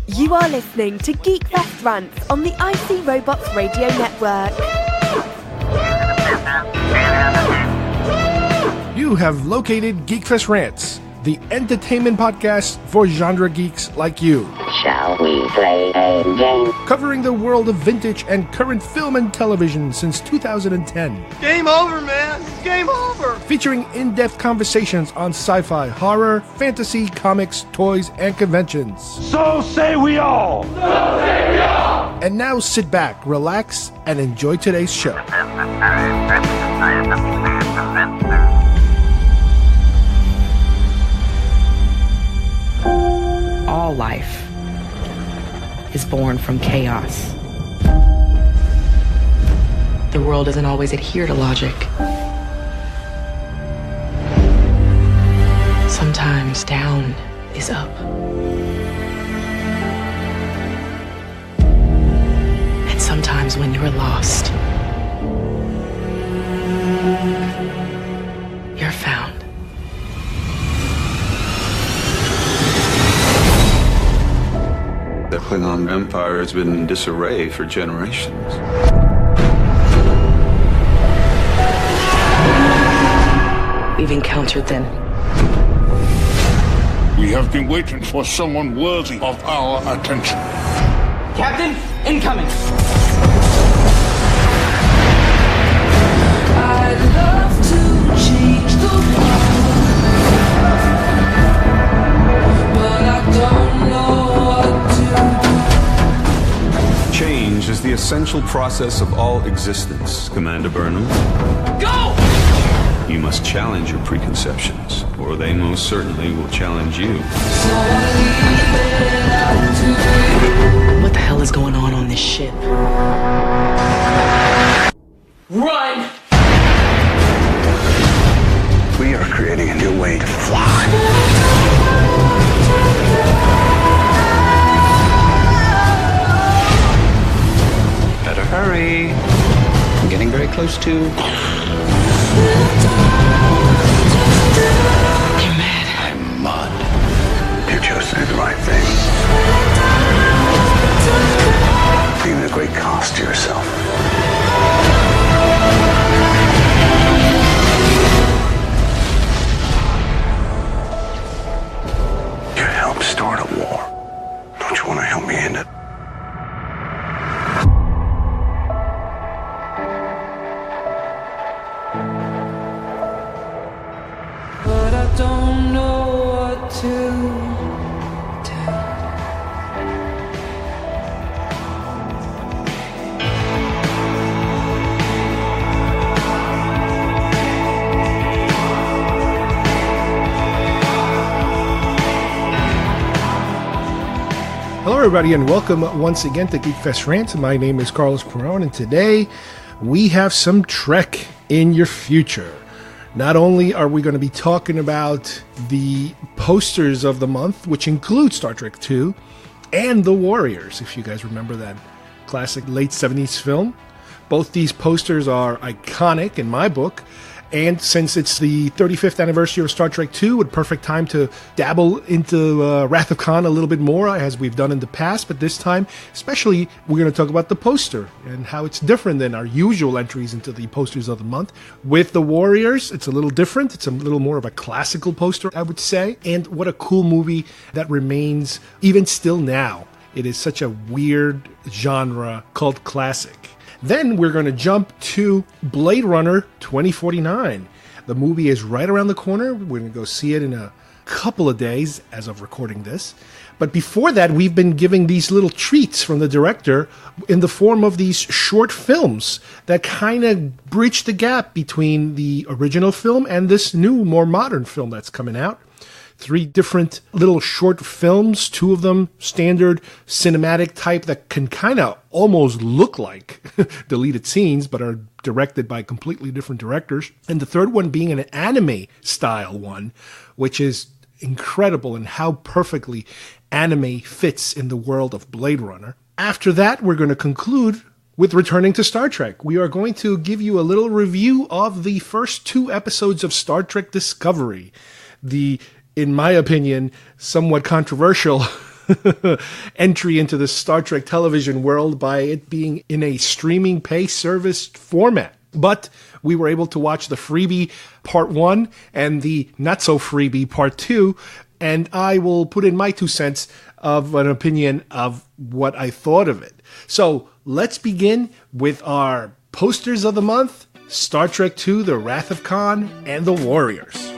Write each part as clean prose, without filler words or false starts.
You are listening to GeekFest Rants on the IC Robots Radio Network. You have located GeekFest Rants, the entertainment podcast for genre geeks like you. Shall we play a game? Covering the world of vintage and current film and television since 2010. Game over, man! Game over! Featuring in-depth conversations on sci-fi, horror, fantasy, comics, toys, and conventions. So say we all! So say we all! And now sit back, relax, and enjoy today's show. All life is born from chaos. The world doesn't always adhere to logic. Sometimes down is up. And sometimes when you're lost, you're found. The Klingon Empire has been in disarray for generations. We've encountered them. We have been waiting for someone worthy of our attention. Captain, incoming! I'd love to change the world, but I don't know what to do. Change is the essential process of all existence, Commander Burnham. Go! You must challenge your preconceptions, or they most certainly will challenge you. So I leave it up to you. What the hell is going on this ship? Run! We are creating a new way to fly. Better hurry. I'm getting very close to... You're mad. I'm mud. You chose to do the right thing. Leaving a great cost to yourself. You helped start a war. Don't you want to help me end it? But I don't know what to do. Hello, everybody, and welcome once again to GeekFest Rants. My name is Carlos Peron, and today we have some Trek in your future. Not only are we going to be talking about the posters of the month, which include Star Trek II and The Warriors, if you guys remember that classic late 70s film. Both these posters are iconic in my book. And since it's the 35th anniversary of Star Trek II, a perfect time to dabble into Wrath of Khan a little bit more, as we've done in the past. But this time, especially, we're going to talk about the poster and how it's different than our usual entries into the posters of the month. With The Warriors, it's a little different. It's a little more of a classical poster, I would say. And what a cool movie that remains even still now. It is such a weird genre cult classic. Then we're going to jump to Blade Runner 2049. The movie is right around the corner. We're going to go see it in a couple of days as of recording this. But before that, we've been giving these little treats from the director in the form of these short films that kind of bridge the gap between the original film and this new, more modern film that's coming out. 3 different little short films, 2 of them standard cinematic type that can kind of almost look like deleted scenes, but are directed by completely different directors. And the third one being an anime style one, which is incredible in how perfectly anime fits in the world of Blade Runner. After that, we're going to conclude with returning to Star Trek. We are going to give you a little review of the first 2 episodes of Star Trek Discovery. The, in my opinion, somewhat controversial entry into the Star Trek television world by it being in a streaming pay service format. But we were able to watch the freebie part 1 and the not so freebie part 2, and I will put in my 2 cents of an opinion of what I thought of it. So let's begin with our posters of the month, Star Trek II, The Wrath of Khan, and The Warriors.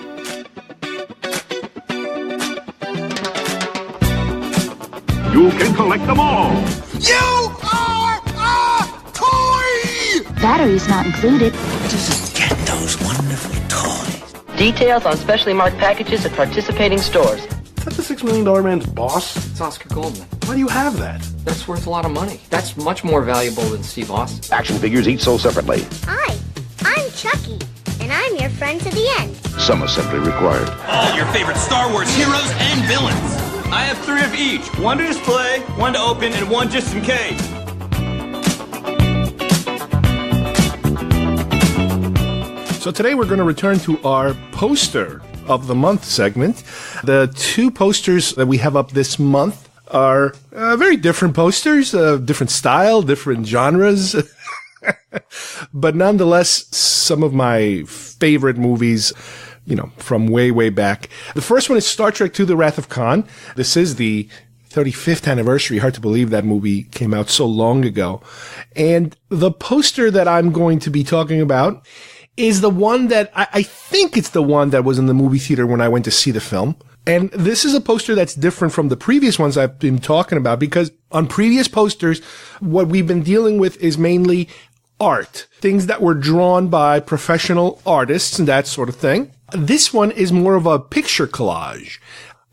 You can collect them all. You are a toy! Batteries not included. Get those wonderful toys. Details on specially marked packages at participating stores. Is that the $6 million man's boss? It's Oscar Goldman. Why do you have that? That's worth a lot of money. That's much more valuable than Steve Austin. Action figures each sold separately. Hi, I'm Chucky, and I'm your friend to the end. Some assembly required. All your favorite Star Wars heroes and villains. I have 3 of each. 1 to display, 1 to open, and 1 just in case. So today we're going to return to our poster of the month segment. The 2 posters that we have up this month are very different posters, different style, different genres, but nonetheless, some of my favorite movies, from way, way back. The first one is Star Trek II, The Wrath of Khan. This is the 35th anniversary. Hard to believe that movie came out so long ago. And the poster that I'm going to be talking about is the one that I think it's the one that was in the movie theater when I went to see the film. And this is a poster that's different from the previous ones I've been talking about, because on previous posters, what we've been dealing with is mainly art, things that were drawn by professional artists and that sort of thing. This one is more of a picture collage.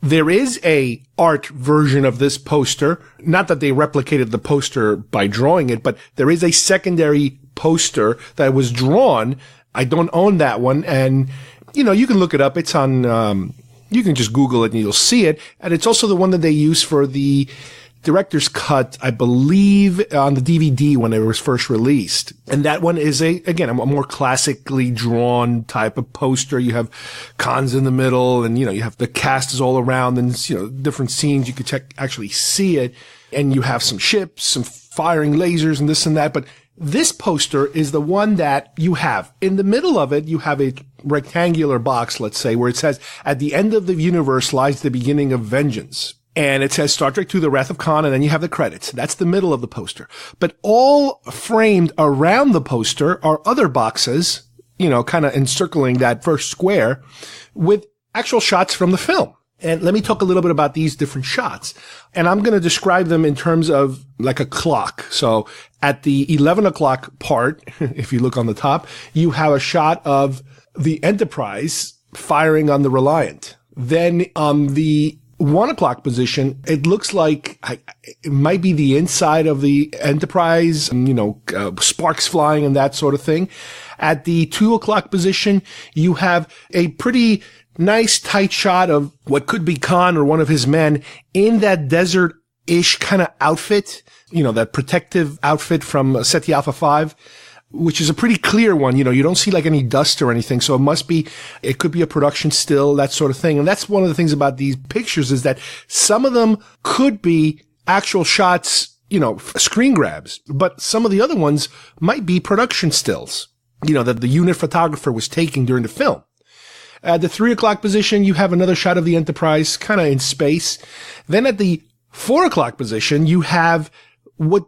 There is a art version of this poster. Not that they replicated the poster by drawing it, but there is a secondary poster that was drawn. I don't own that one. And, you can look it up. It's on, you can just Google it and you'll see it. And it's also the one that they use for the director's cut, I believe, on the DVD when it was first released. And that one is a more classically drawn type of poster. You have Khan's in the middle, and, you have the cast is all around, and, different scenes. You could actually see it. And you have some ships, some firing lasers and this and that. But this poster is the one that you have. In the middle of it, you have a rectangular box, let's say, where it says, "At the end of the universe lies the beginning of vengeance." And it says Star Trek II, The Wrath of Khan, and then you have the credits. That's the middle of the poster. But all framed around the poster are other boxes, kind of encircling that first square with actual shots from the film. And let me talk a little bit about these different shots. And I'm going to describe them in terms of like a clock. So at the 11 o'clock part, if you look on the top, you have a shot of the Enterprise firing on the Reliant. Then on the 1 o'clock position, it looks like it might be the inside of the Enterprise, sparks flying and that sort of thing. At the 2 o'clock position, you have a pretty nice tight shot of what could be Khan or one of his men in that desert-ish kind of outfit, that protective outfit from SETI Alpha 5. Which is a pretty clear one. You don't see like any dust or anything. So it could be a production still, that sort of thing. And that's one of the things about these pictures is that some of them could be actual shots, screen grabs, but some of the other ones might be production stills, that the unit photographer was taking during the film. At the 3 o'clock position, you have another shot of the Enterprise kind of in space. Then at the 4 o'clock position, you have what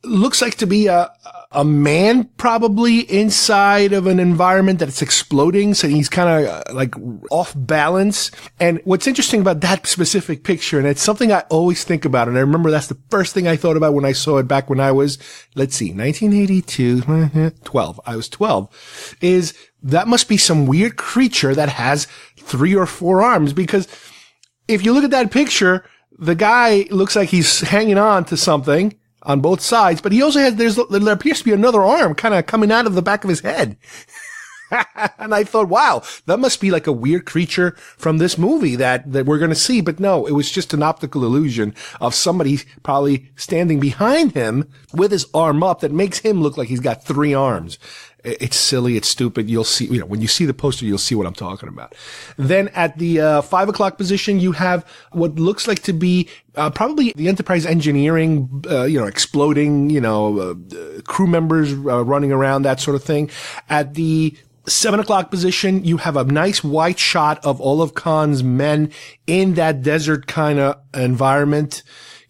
looks like to be a man probably inside of an environment that's exploding. So he's kind of like off balance. And what's interesting about that specific picture, and it's something I always think about, and I remember that's the first thing I thought about when I saw it back when I was, 1982, 12. I was 12, is that must be some weird creature that has 3 or 4 arms, because if you look at that picture, the guy looks like he's hanging on to something on both sides, but he also has, there appears to be another arm kind of coming out of the back of his head. And I thought, wow, that must be like a weird creature from this movie that we're going to see. But no, it was just an optical illusion of somebody probably standing behind him with his arm up that makes him look like he's got 3 arms. It's silly. It's stupid. You'll see, when you see the poster, you'll see what I'm talking about. Then at the 5 o'clock position, you have what looks like to be probably the Enterprise engineering, exploding, crew members running around, that sort of thing. At the 7 o'clock position, you have a nice wide shot of all of Khan's men in that desert kind of environment.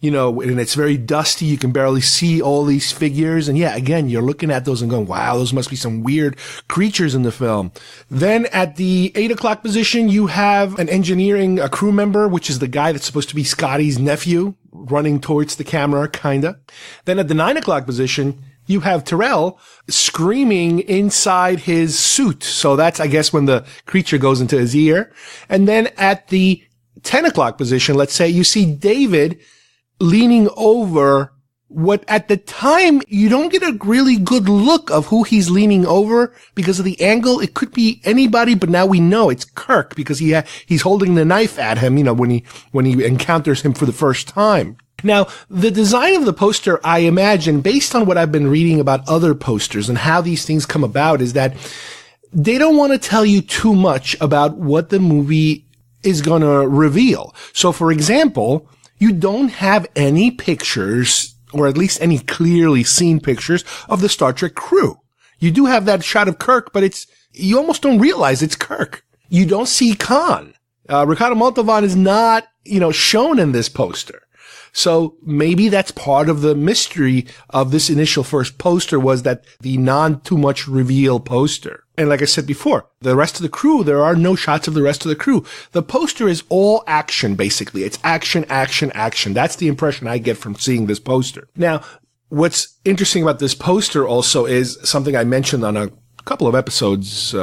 And it's very dusty. You can barely see all these figures. And yeah, again, you're looking at those and going, wow, those must be some weird creatures in the film. Then at the 8 o'clock position, you have a crew member, which is the guy that's supposed to be Scotty's nephew, running towards the camera, kinda. Then at the 9 o'clock position, you have Terrell screaming inside his suit. So that's, I guess, when the creature goes into his ear. And then at the 10 o'clock position, let's say, you see David leaning over what at the time you don't get a really good look of who he's leaning over because of the angle. It could be anybody, but now we know it's Kirk because he's holding the knife at him, when he encounters him for the first time. Now, the design of the poster, I imagine, based on what I've been reading about other posters and how these things come about, is that they don't want to tell you too much about what the movie is going to reveal. So, for example, you don't have any pictures, or at least any clearly seen pictures, of the Star Trek crew. You do have that shot of Kirk, but you almost don't realize it's Kirk. You don't see Khan. Ricardo Montalban is not, shown in this poster. So maybe that's part of the mystery of this initial first poster, was that the too much reveal poster. And like I said before, the rest of the crew, there are no shots of the rest of the crew. The poster is all action, basically. It's action, action, action. That's the impression I get from seeing this poster. Now, what's interesting about this poster also is something I mentioned on a couple of episodes,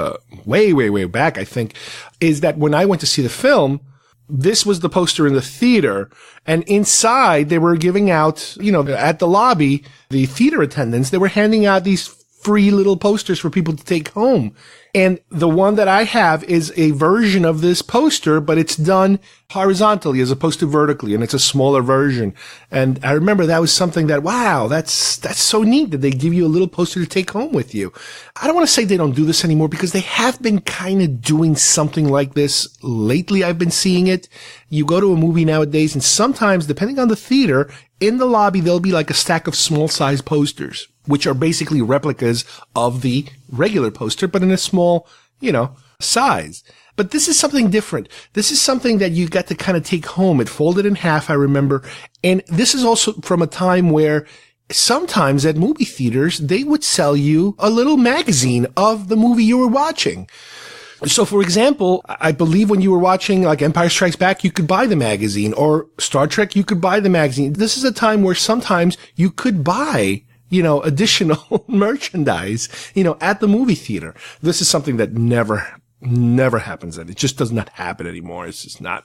way back, I think, is that when I went to see the film, this was the poster in the theater, and inside they were giving out, at the lobby, the theater attendants, they were handing out these free little posters for people to take home. And the one that I have is a version of this poster, but it's done horizontally as opposed to vertically, and it's a smaller version. And I remember that was something that, wow, that's so neat that they give you a little poster to take home with you. I don't want to say they don't do this anymore, because they have been kind of doing something like this lately. I've been seeing it. You go to a movie nowadays, and sometimes, depending on the theater, in the lobby, there'll be like a stack of small size posters, which are basically replicas of the regular poster, but in a small, size. But this is something different. This is something that you got to kind of take home. It folded in half, I remember. And this is also from a time where sometimes at movie theaters, they would sell you a little magazine of the movie you were watching. So, for example, I believe when you were watching like Empire Strikes Back, you could buy the magazine, or Star Trek, you could buy the magazine. This is a time where sometimes you could buy, additional merchandise, at the movie theater. This is something that never happens. It just does not happen anymore. It's just not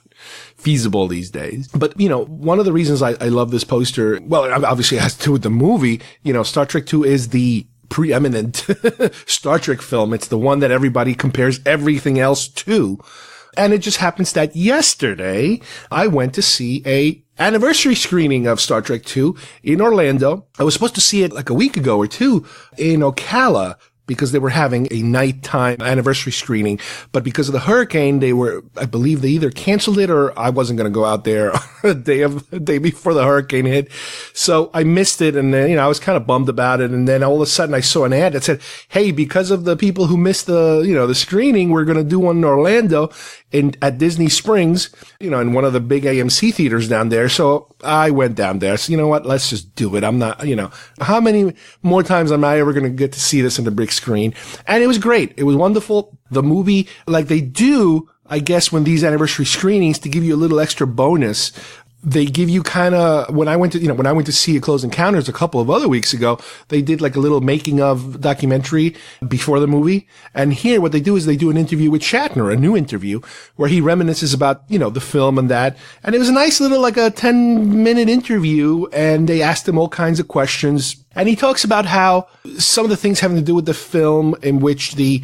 feasible these days. But, one of the reasons I love this poster, well, obviously it has to do with the movie. Star Trek 2 is the preeminent Star Trek film. It's the one that everybody compares everything else to. And it just happens that yesterday I went to see a anniversary screening of Star Trek 2 in Orlando. I was supposed to see it like a week ago or two in Ocala, because they were having a nighttime anniversary screening. But because of the hurricane, I believe they either canceled it, or I wasn't going to go out there a day before the hurricane hit. So I missed it. And then, I was kind of bummed about it. And then all of a sudden I saw an ad that said, hey, because of the people who missed the screening, we're going to do one in Orlando at Disney Springs, in one of the big AMC theaters down there. So I went down there. So you know what? Let's just do it. I'm not, how many more times am I ever going to get to see this in the big screen? And it was great. It was wonderful. The movie, like they do, I guess, when these anniversary screenings, to give you a little extra bonus, they give you kind of, when I went to see Close Encounters a couple of other weeks ago, they did like a little making of documentary before the movie. And here what they do is they do an interview with Shatner, a new interview, where he reminisces about, the film and that. And it was a nice little, like a 10-minute interview, and they asked him all kinds of questions. And he talks about how some of the things having to do with the film, in which the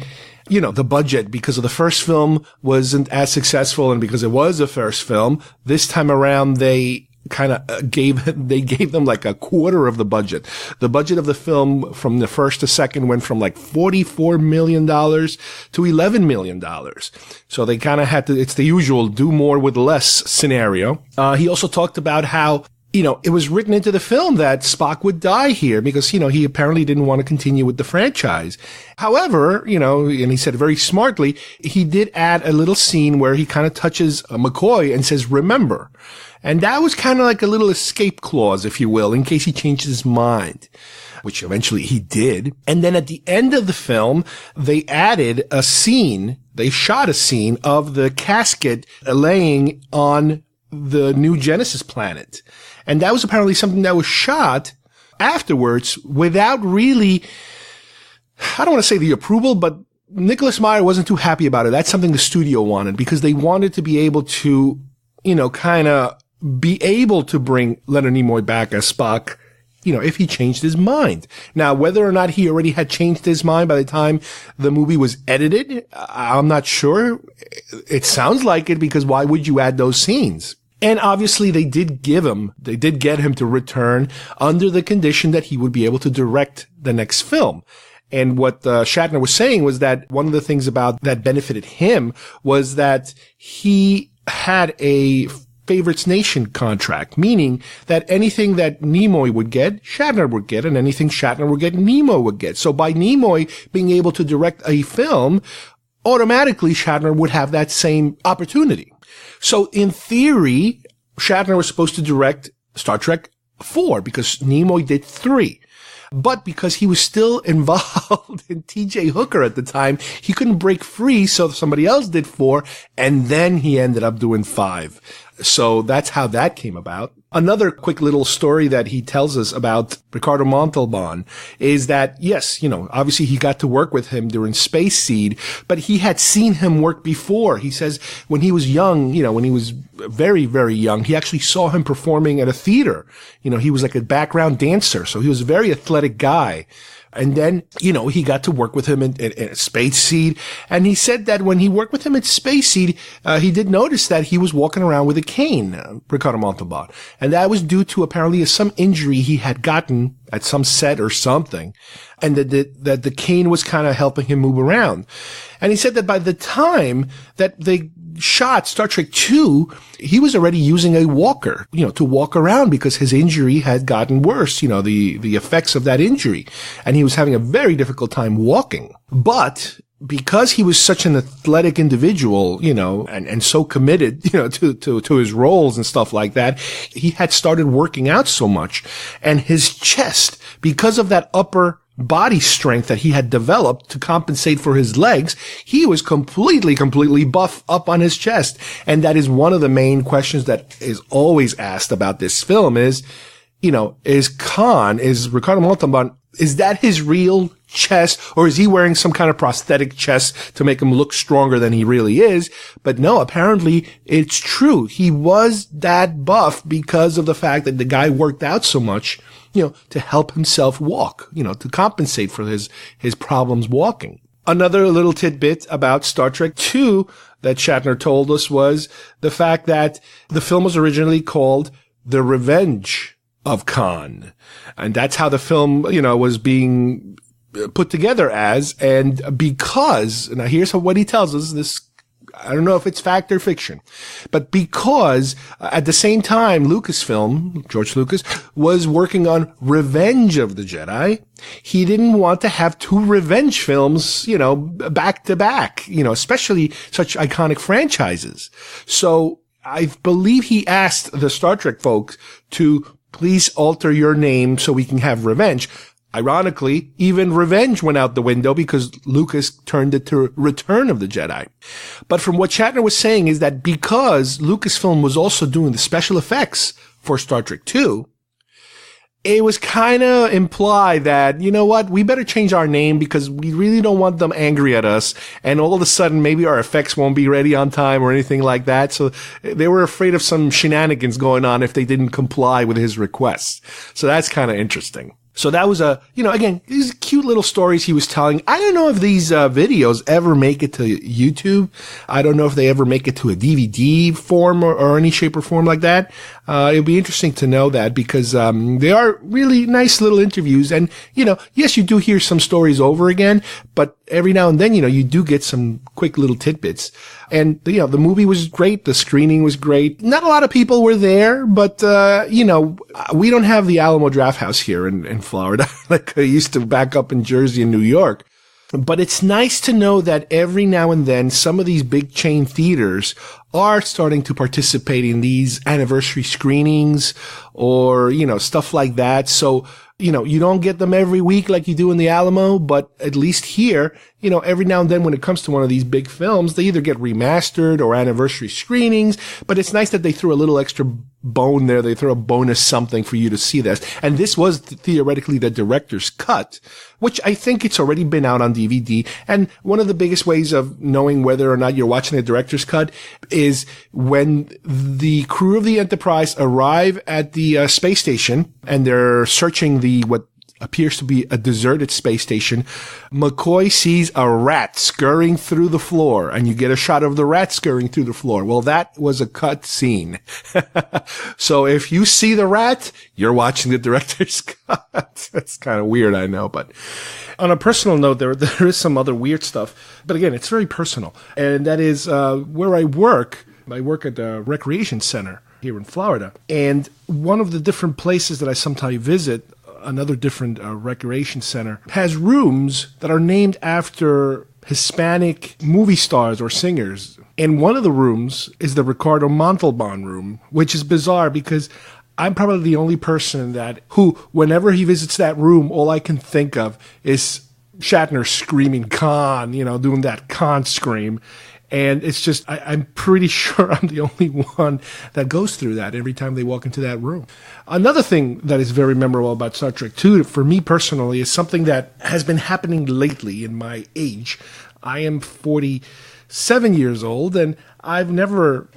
budget, because of the first film wasn't as successful, and because it was the first film, this time around they they gave them like a quarter of the budget. The budget of the film from the first to second went from like $44 million to $11 million. So they kind of had to, it's the usual do more with less scenario. He also talked about how, it was written into the film that Spock would die here because, he apparently didn't want to continue with the franchise. However, and he said very smartly, he did add a little scene where he kind of touches McCoy and says, remember. And that was kind of like a little escape clause, if you will, in case he changed his mind, which eventually he did. And then at the end of the film, they added a scene, they shot a scene of the casket laying on the new Genesis planet. And that was apparently something that was shot afterwards without really, I don't want to say the approval, but Nicholas Meyer wasn't too happy about it. That's something the studio wanted because they wanted to be able to, kind of be able to bring Leonard Nimoy back as Spock, if he changed his mind. Now, whether or not he already had changed his mind by the time the movie was edited, I'm not sure. It sounds like it because why would you add those scenes? And obviously they did get him to return under the condition that he would be able to direct the next film. And what Shatner was saying was that one of the things about that benefited him was that he had a Favorites Nation contract, meaning that anything that Nimoy would get, Shatner would get, and anything Shatner would get, Nimoy would get. So by Nimoy being able to direct a film, automatically Shatner would have that same opportunity. So in theory, Shatner was supposed to direct Star Trek 4 because Nimoy did 3. But because he was still involved in T.J. Hooker at the time, he couldn't break free, so somebody else did 4, and then he ended up doing 5. So that's how that came about. Another quick little story that he tells us about Ricardo Montalban is that, yes, obviously he got to work with him during Space Seed, but he had seen him work before. He says when he was young, when he was very, very young, he actually saw him performing at a theater. He was like a background dancer, so he was a very athletic guy. And then, he got to work with him in Space Seed. And he said that when he worked with him at Space Seed, he did notice that he was walking around with a cane, Ricardo Montalban. And that was due to apparently some injury he had gotten at some set or something. And that the cane was kind of helping him move around. And he said that by the time that they shot Star Trek II, he was already using a walker, to walk around because his injury had gotten worse, the effects of that injury. And he was having a very difficult time walking. But because he was such an athletic individual, and so committed, to his roles and stuff like that, he had started working out so much. And his chest, because of that upper body strength that he had developed to compensate for his legs, he was completely buff up on his chest. And that is one of the main questions that is always asked about this film is, is Ricardo Montalban, is that his real chest, or is he wearing some kind of prosthetic chest to make him look stronger than he really is? But no, apparently it's true. He was that buff because of the fact that the guy worked out so much, to help himself walk, to compensate for his problems walking. Another little tidbit about Star Trek II that Shatner told us was the fact that the film was originally called The Revenge of Khan. And that's how the film, was being put together as. And because, now here's what he tells us, this, I don't know if it's fact or fiction, but because at the same time, Lucasfilm, George Lucas, was working on Revenge of the Jedi, he didn't want to have 2 revenge films, back to back, especially such iconic franchises. So I believe he asked the Star Trek folks to please alter your name so we can have Revenge. Ironically, even Revenge went out the window because Lucas turned it to Return of the Jedi. But from what Shatner was saying is that because Lucasfilm was also doing the special effects for Star Trek II, it was kind of implied that, we better change our name because we really don't want them angry at us. And all of a sudden, maybe our effects won't be ready on time or anything like that. So they were afraid of some shenanigans going on if they didn't comply with his requests. So that's kind of interesting. So that was again, these cute little stories he was telling. I don't know if these videos ever make it to YouTube. I don't know if they ever make it to a DVD form or any shape or form like that. It'll be interesting to know that because they are really nice little interviews. And, yes, you do hear some stories over again, but every now and then, you do get some quick little tidbits. And, the movie was great. The screening was great. Not a lot of people were there, but, we don't have the Alamo Drafthouse here in Florida like I used to back up in Jersey and New York. But it's nice to know that every now and then some of these big chain theaters are starting to participate in these anniversary screenings or, stuff like that. So, you don't get them every week like you do in the Alamo, but at least here, every now and then when it comes to one of these big films, they either get remastered or anniversary screenings, but it's nice that they threw a little extra bone there. They throw a bonus something for you to see this. And this was theoretically the director's cut, which I think it's already been out on DVD. And one of the biggest ways of knowing whether or not you're watching the director's cut is when the crew of the Enterprise arrive at the space station and they're searching what appears to be a deserted space station. McCoy sees a rat scurrying through the floor, and you get a shot of the rat scurrying through the floor. Well, that was a cut scene. So if you see the rat, you're watching the director's cut. That's kind of weird, I know, but on a personal note, there is some other weird stuff. But again, it's very personal. And that is where I work. I work at the recreation center here in Florida. And one of the different places that I sometimes visit, another different recreation center, has rooms that are named after Hispanic movie stars or singers. And one of the rooms is the Ricardo Montalban room, which is bizarre because I'm probably the only person who, whenever he visits that room, all I can think of is Shatner screaming Khan, doing that Khan scream. And it's just, I'm pretty sure I'm the only one that goes through that every time they walk into that room. Another thing that is very memorable about Star Trek II, for me personally, is something that has been happening lately in my age. I am 47 years old, and I've never,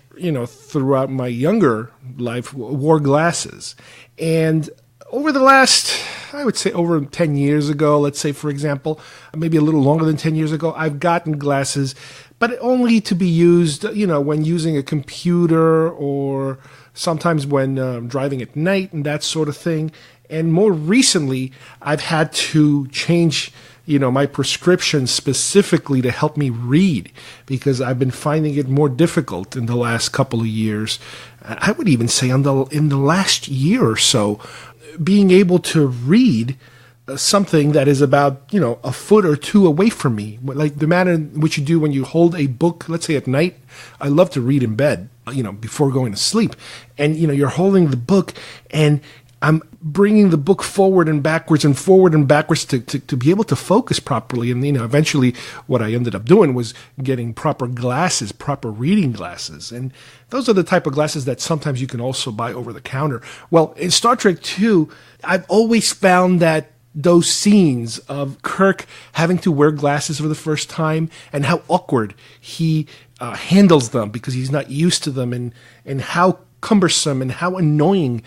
throughout my younger life, wore glasses. And over the last, I would say over 10 years ago, let's say, for example, maybe a little longer than 10 years ago, I've gotten glasses, but only to be used, when using a computer or sometimes when driving at night and that sort of thing. And more recently, I've had to change, my prescription specifically to help me read because I've been finding it more difficult in the last couple of years. I would even say in the last year or so, being able to read something that is about, a foot or two away from me. Like the manner in which you do when you hold a book, let's say at night. I love to read in bed, before going to sleep. And, you're holding the book and I'm bringing the book forward and backwards to be able to focus properly. And, eventually what I ended up doing was getting proper reading glasses. And those are the type of glasses that sometimes you can also buy over the counter. Well, in Star Trek II, I've always found that those scenes of Kirk having to wear glasses for the first time and how awkward he handles them because he's not used to them and how cumbersome and how annoying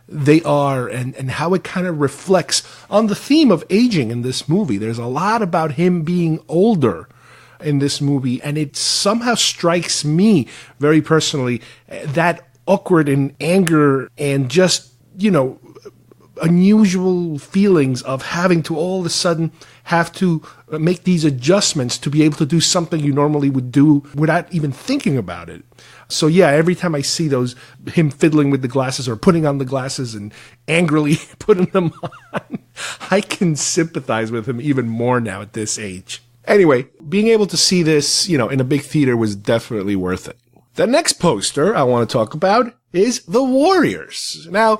they are and how it kind of reflects on the theme of aging in this movie. There's a lot about him being older in this movie, and it somehow strikes me very personally that awkward and anger and just, unusual feelings of having to all of a sudden have to make these adjustments to be able to do something you normally would do without even thinking about it. So yeah, every time I see him fiddling with the glasses or putting on the glasses and angrily putting them on, I can sympathize with him even more now at this age. Anyway, being able to see this, in a big theater was definitely worth it. The next poster I want to talk about is The Warriors. Now,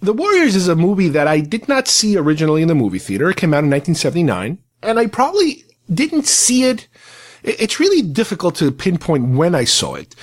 The Warriors is a movie that I did not see originally in the movie theater. It came out in 1979, and I probably didn't see it. It's really difficult to pinpoint when I saw it.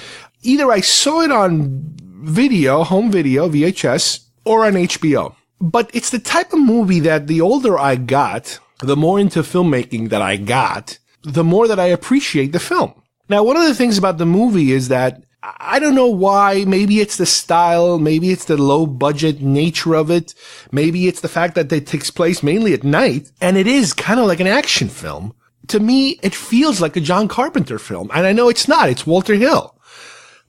Either I saw it on video, home video, VHS, or on HBO. But it's the type of movie that the older I got, the more into filmmaking that I got, the more that I appreciate the film. Now, one of the things about the movie is that I don't know why. Maybe it's the style. Maybe it's the low budget nature of it. Maybe it's the fact that it takes place mainly at night. And it is kind of like an action film. To me, it feels like a John Carpenter film. And I know it's not. It's Walter Hill.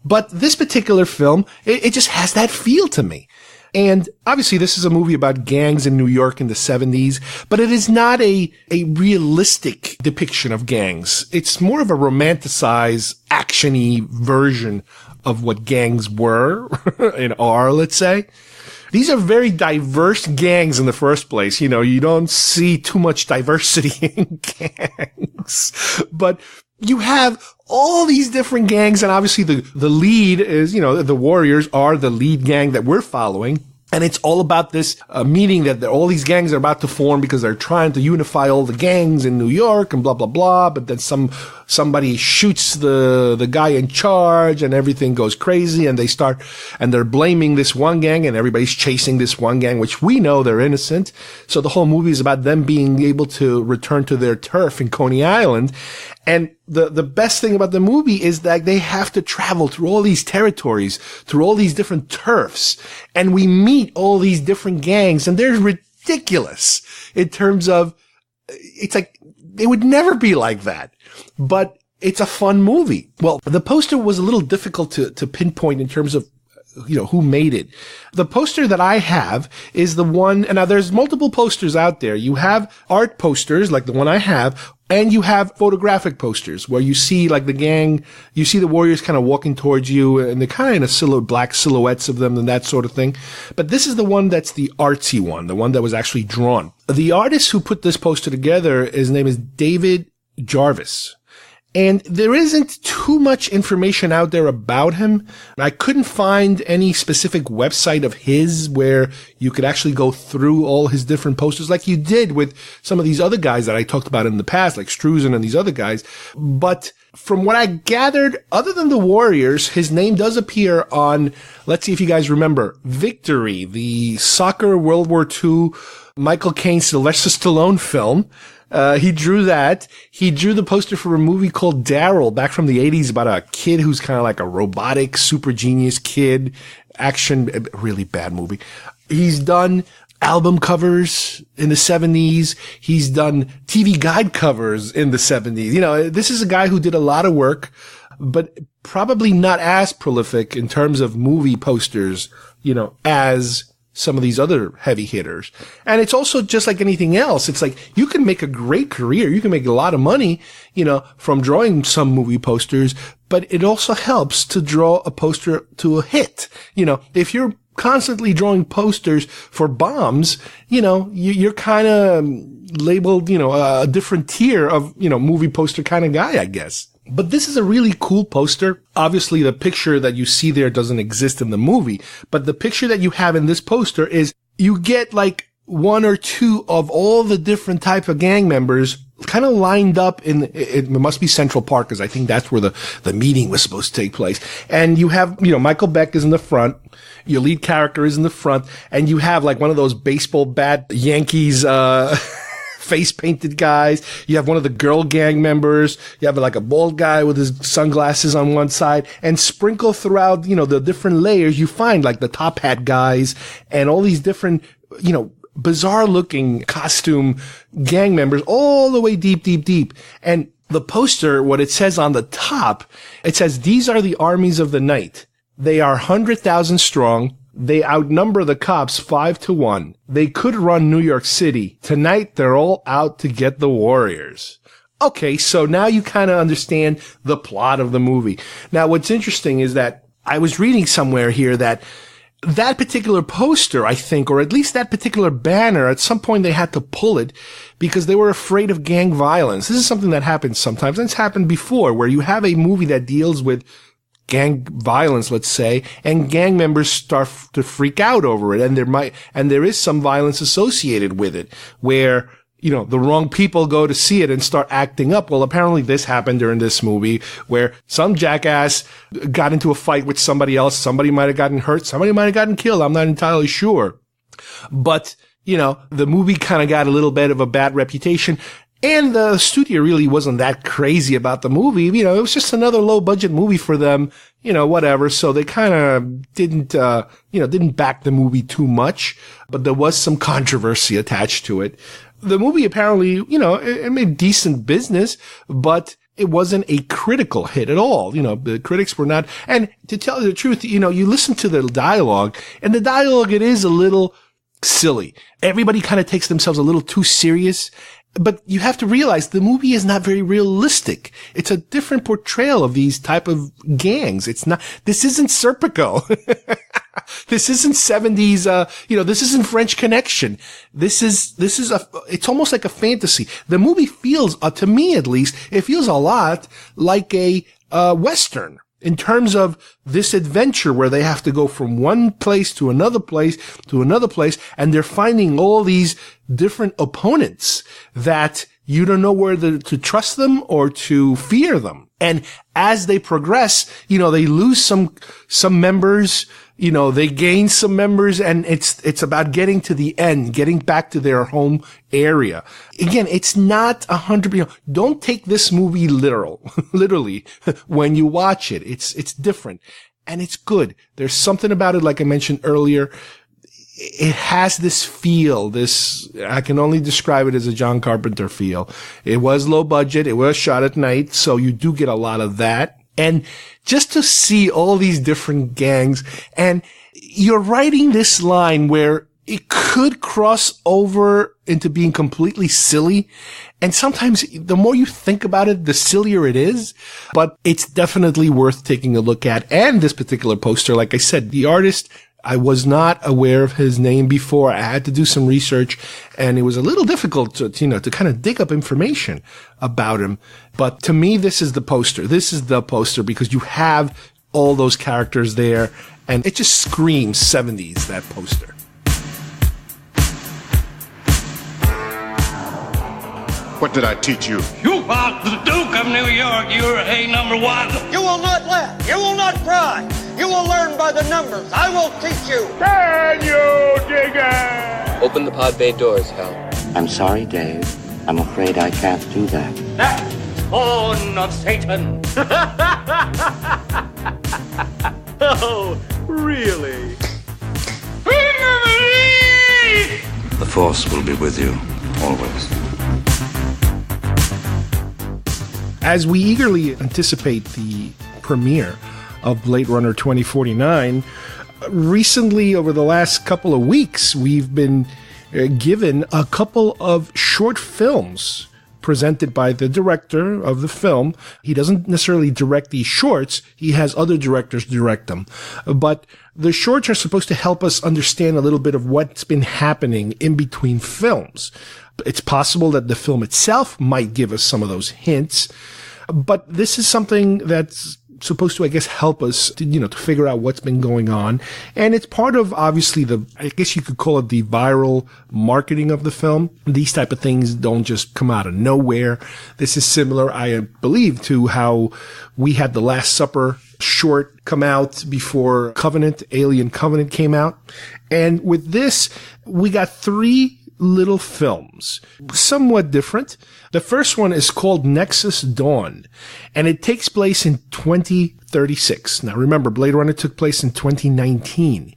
But this particular film, it just has that feel to me. And obviously this is a movie about gangs in New York in the 70s, but it is not a realistic depiction of gangs. It's more of a romanticized, action-y version of what gangs were and are, let's say. These are very diverse gangs in the first place. You know, you don't see too much diversity in gangs, but you have all these different gangs, and obviously the lead is, you know, the Warriors are the lead gang that we're following. And it's all about this meeting that all these gangs are about to form because they're trying to unify all the gangs in New York and blah, blah, blah. But then somebody shoots the guy in charge and everything goes crazy and they're blaming this one gang and everybody's chasing this one gang, which we know they're innocent. So the whole movie is about them being able to return to their turf in Coney Island. And the best thing about the movie is that they have to travel through all these territories, through all these different turfs, and we meet all these different gangs, and they're ridiculous in terms of, it's like, it would never be like that. But it's a fun movie. Well, the poster was a little difficult to pinpoint in terms of, you know, who made it. The poster that I have is the one, and now there's multiple posters out there. You have art posters like the one I have, and you have photographic posters where you see like the gang, you see the Warriors kind of walking towards you, and they're kind of in black silhouettes of them and that sort of thing. But this is the one that's the artsy one, the one that was actually drawn. The artist who put this poster together, his name is David Jarvis. And there isn't too much information out there about him. I couldn't find any specific website of his where you could actually go through all his different posters like you did with some of these other guys that I talked about in the past, like Struzan and these other guys. But from what I gathered, other than the Warriors, his name does appear on, let's see if you guys remember, Victory, the soccer World War II Michael Caine, Sylvester Stallone film. He drew that. He drew the poster for a movie called Daryl back from the 80s about a kid who's kind of like a robotic, super genius kid. Action, really bad movie. He's done album covers in the 70s. He's done TV guide covers in the 70s. You know, this is a guy who did a lot of work, but probably not as prolific in terms of movie posters, you know, as some of these other heavy hitters. And it's also just like anything else. It's like you can make a great career. You can make a lot of money, you know, from drawing some movie posters, but it also helps to draw a poster to a hit. You know, if you're constantly drawing posters for bombs, you know, you're kind of labeled, you know, a different tier of, you know, movie poster kind of guy, I guess. But this is a really cool poster. Obviously, the picture that you see there doesn't exist in the movie, but the picture that you have in this poster is you get like one or two of all the different type of gang members kind of lined up in, it must be Central Park, because I think that's where the meeting was supposed to take place. And you have, you know, Michael Beck is in the front. Your lead character is in the front, and you have like one of those baseball bat Yankees, face painted guys. You have one of the girl gang members. You have like a bald guy with his sunglasses on one side, and sprinkle throughout, you know, the different layers, you find like the top hat guys and all these different, you know, bizarre looking costume gang members all the way deep, deep, deep. And the poster, what it says on the top, it says, "These are the armies of the night. They are 100,000 strong. They outnumber the cops 5-1. They could run New York City. Tonight, they're all out to get the Warriors." Okay, so now you kind of understand the plot of the movie. Now, what's interesting is that I was reading somewhere here that particular poster, I think, or at least that particular banner, at some point they had to pull it because they were afraid of gang violence. This is something that happens sometimes, and it's happened before, where you have a movie that deals with gang violence, let's say, and gang members start to freak out over it, and there is some violence associated with it, where, you know, the wrong people go to see it and start acting up. Well, apparently this happened during this movie, where some jackass got into a fight with somebody else. Somebody might have gotten hurt. Somebody might have gotten killed. I'm not entirely sure. But, you know, the movie kind of got a little bit of a bad reputation. And the studio really wasn't that crazy about the movie. You know, it was just another low budget movie for them, you know, whatever. So they kind of didn't back the movie too much, but there was some controversy attached to it. The movie apparently, you know, it made decent business, but it wasn't a critical hit at all. You know, the critics were not, and to tell you the truth, you know, you listen to the dialogue, and the dialogue, it is a little silly. Everybody kind of takes themselves a little too serious. But you have to realize the movie is not very realistic. It's a different portrayal of these type of gangs. This isn't Serpico. This isn't 70s, this isn't French Connection. It's almost like a fantasy. The movie feels, to me at least, it feels a lot like a, Western. In terms of this adventure where they have to go from one place to another place to another place, and they're finding all these different opponents that you don't know whether to trust them or to fear them. And as they progress, you know, they lose some members, you know, they gain some members, and it's about getting to the end, getting back to their home area. Again, it's not 100%. Don't take this movie literally when you watch it. It's different and it's good. There's something about it, like I mentioned earlier. It has this feel, I can only describe it as a John Carpenter feel. It was low budget. It was shot at night. So you do get a lot of that. And just to see all these different gangs, and you're writing this line where it could cross over into being completely silly. And sometimes the more you think about it, the sillier it is. But it's definitely worth taking a look at. And this particular poster, like I said, the artist, I was not aware of his name before. I had to do some research, and it was a little difficult to kind of dig up information about him. But to me, this is the poster. This is the poster because you have all those characters there, and it just screams 70s, that poster. What did I teach you? You are the Duke of New York. You're A1. You will not laugh. You will not cry. You will learn by the numbers. I will teach you. Can you dig it? Open the pod bay doors, Hal. I'm sorry, Dave. I'm afraid I can't do that. That spawn of Satan. Oh, really? The Force will be with you, always. As we eagerly anticipate the premiere of Blade Runner 2049, recently, over the last couple of weeks, we've been given a couple of short films presented by the director of the film. He doesn't necessarily direct these shorts. He has other directors direct them. But the shorts are supposed to help us understand a little bit of what's been happening in between films. It's possible that the film itself might give us some of those hints, but this is something that's supposed to, I guess, help us to figure out what's been going on. And it's part of, obviously, I guess you could call it the viral marketing of the film. These type of things don't just come out of nowhere. This is similar, I believe, to how we had the Last Supper short come out before Alien Covenant came out. And with this, we got 3 little films, somewhat different. The first one is called Nexus Dawn, and it takes place in 2036. Now remember, Blade Runner took place in 2019.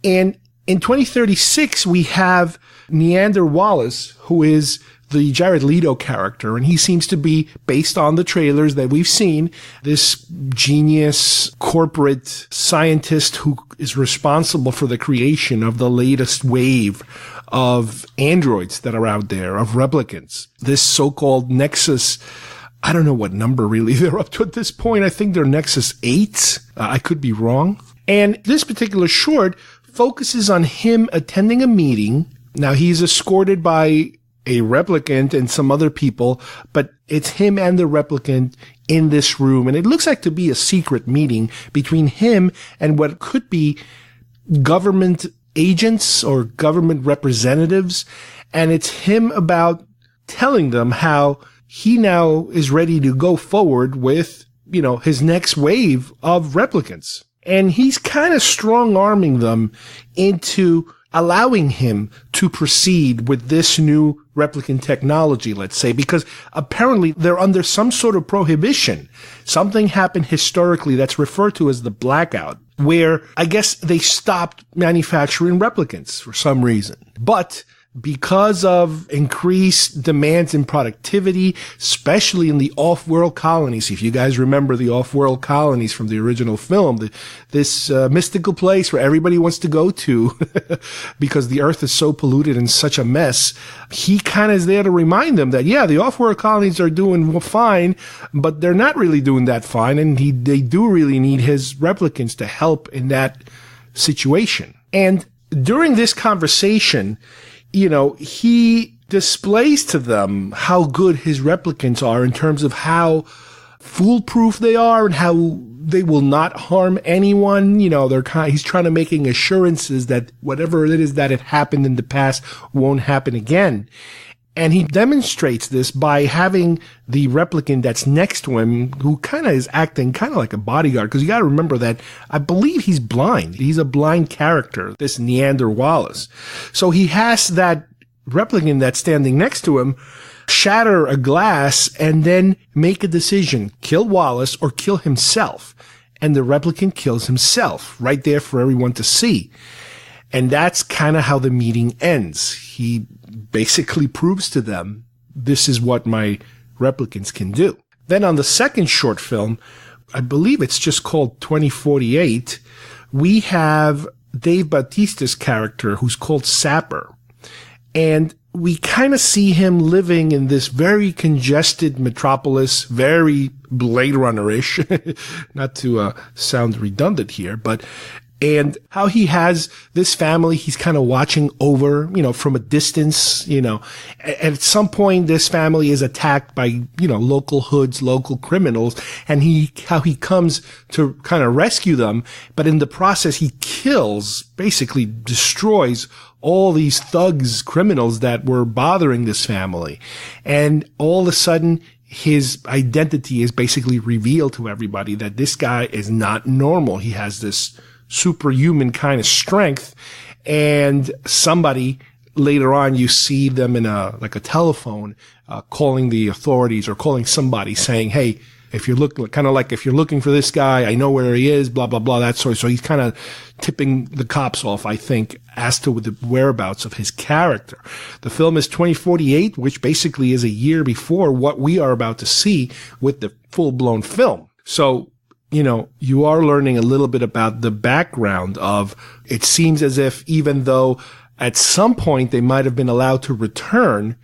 And in 2036, we have Neander Wallace, who is the Jared Leto character, and he seems to be, based on the trailers that we've seen, this genius corporate scientist who is responsible for the creation of the latest wave of androids that are out there, of replicants. This so-called Nexus, I don't know what number really they're up to at this point. I think they're Nexus 8. I could be wrong. And this particular short focuses on him attending a meeting. Now, he's escorted by a replicant and some other people, but it's him and the replicant in this room. And it looks like to be a secret meeting between him and what could be government agents or government representatives. And it's him about telling them how he now is ready to go forward with, his next wave of replicants. And he's kind of strong-arming them into allowing him to proceed with this new replicant technology, let's say, because apparently they're under some sort of prohibition. Something happened historically that's referred to as the blackout, where I guess they stopped manufacturing replicants for some reason. But because of increased demands in productivity, especially in the off-world colonies. If you guys remember the off-world colonies from the original film, this mystical place where everybody wants to go to because the earth is so polluted and such a mess, he kind of is there to remind them that, yeah, the off-world colonies are doing fine, but they're not really doing that fine, and they do really need his replicants to help in that situation. And during this conversation, he displays to them how good his replicants are in terms of how foolproof they are and how they will not harm anyone. He's trying to making assurances that whatever it is that had happened in the past won't happen again. And he demonstrates this by having the replicant that's next to him, who kind of is acting kind of like a bodyguard, because you got to remember that I believe he's blind. He's a blind character, this Neander Wallace. So he has that replicant that's standing next to him shatter a glass and then make a decision, kill Wallace or kill himself. And the replicant kills himself right there for everyone to see. And that's kind of how the meeting ends. He basically proves to them, this is what my replicants can do. Then on the second short film, I believe it's just called 2048, we have Dave Bautista's character, who's called Sapper. And we kind of see him living in this very congested metropolis, very Blade Runner-ish, not to sound redundant here, and how he has this family he's kind of watching over, from a distance, and at some point this family is attacked by, local hoods, local criminals, and how he comes to kind of rescue them. But in the process, he basically destroys all these thugs, criminals that were bothering this family. And all of a sudden, his identity is basically revealed to everybody that this guy is not normal. He has this superhuman kind of strength, and somebody later on, you see them in a telephone, calling the authorities or calling somebody saying, hey, if you're looking for this guy, I know where he is, blah, blah, blah, that sort of. So he's kind of tipping the cops off, I think, as to the whereabouts of his character. The film is 2048, which basically is a year before what we are about to see with the full-blown film. So, you are learning a little bit about the background of, it seems as if even though at some point they might have been allowed to return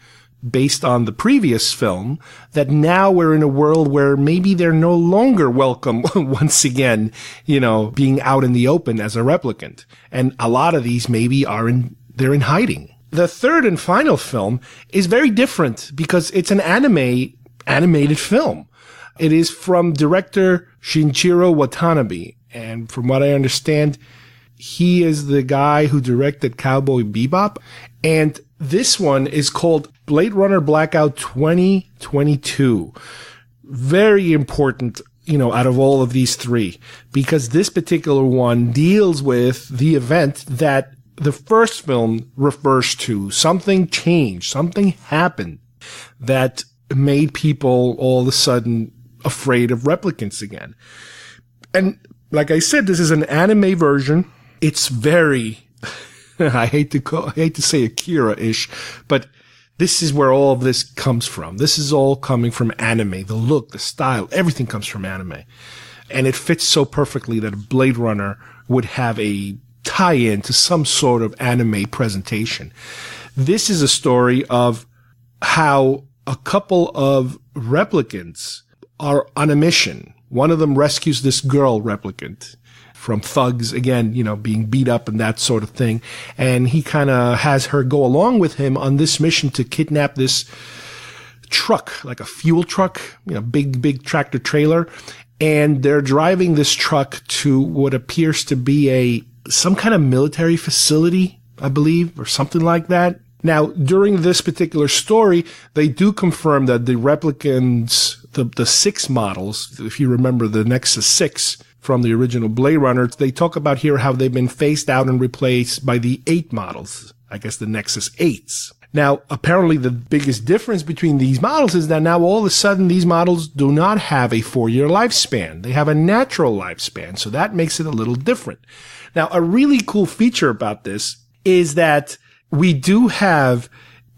based on the previous film, that now we're in a world where maybe they're no longer welcome once again, being out in the open as a replicant. And a lot of these maybe they're in hiding. The third and final film is very different because it's an animated film. It is from director Shinichiro Watanabe. And from what I understand, he is the guy who directed Cowboy Bebop. And this one is called Blade Runner Blackout 2022. Very important, out of all of these three, because this particular one deals with the event that the first film refers to. Something changed. Something happened that made people all of a sudden afraid of replicants again. And like I said, this is an anime version. It's very, I hate to say Akira-ish, but this is where all of this comes from. This is all coming from anime. The look, the style, everything comes from anime. And it fits so perfectly that Blade Runner would have a tie-in to some sort of anime presentation. This is a story of how a couple of replicants are on a mission. One of them rescues this girl replicant from thugs, again, being beat up and that sort of thing. And he kind of has her go along with him on this mission to kidnap this truck, like a fuel truck, big tractor trailer. And they're driving this truck to what appears to be some kind of military facility, I believe, or something like that. Now, during this particular story, they do confirm that the replicants, the 6 models, if you remember the Nexus 6 from the original Blade Runner, they talk about here how they've been phased out and replaced by the 8 models, I guess the Nexus 8s. Now, apparently the biggest difference between these models is that now all of a sudden these models do not have a 4-year lifespan. They have a natural lifespan, so that makes it a little different. Now, a really cool feature about this is that we do have,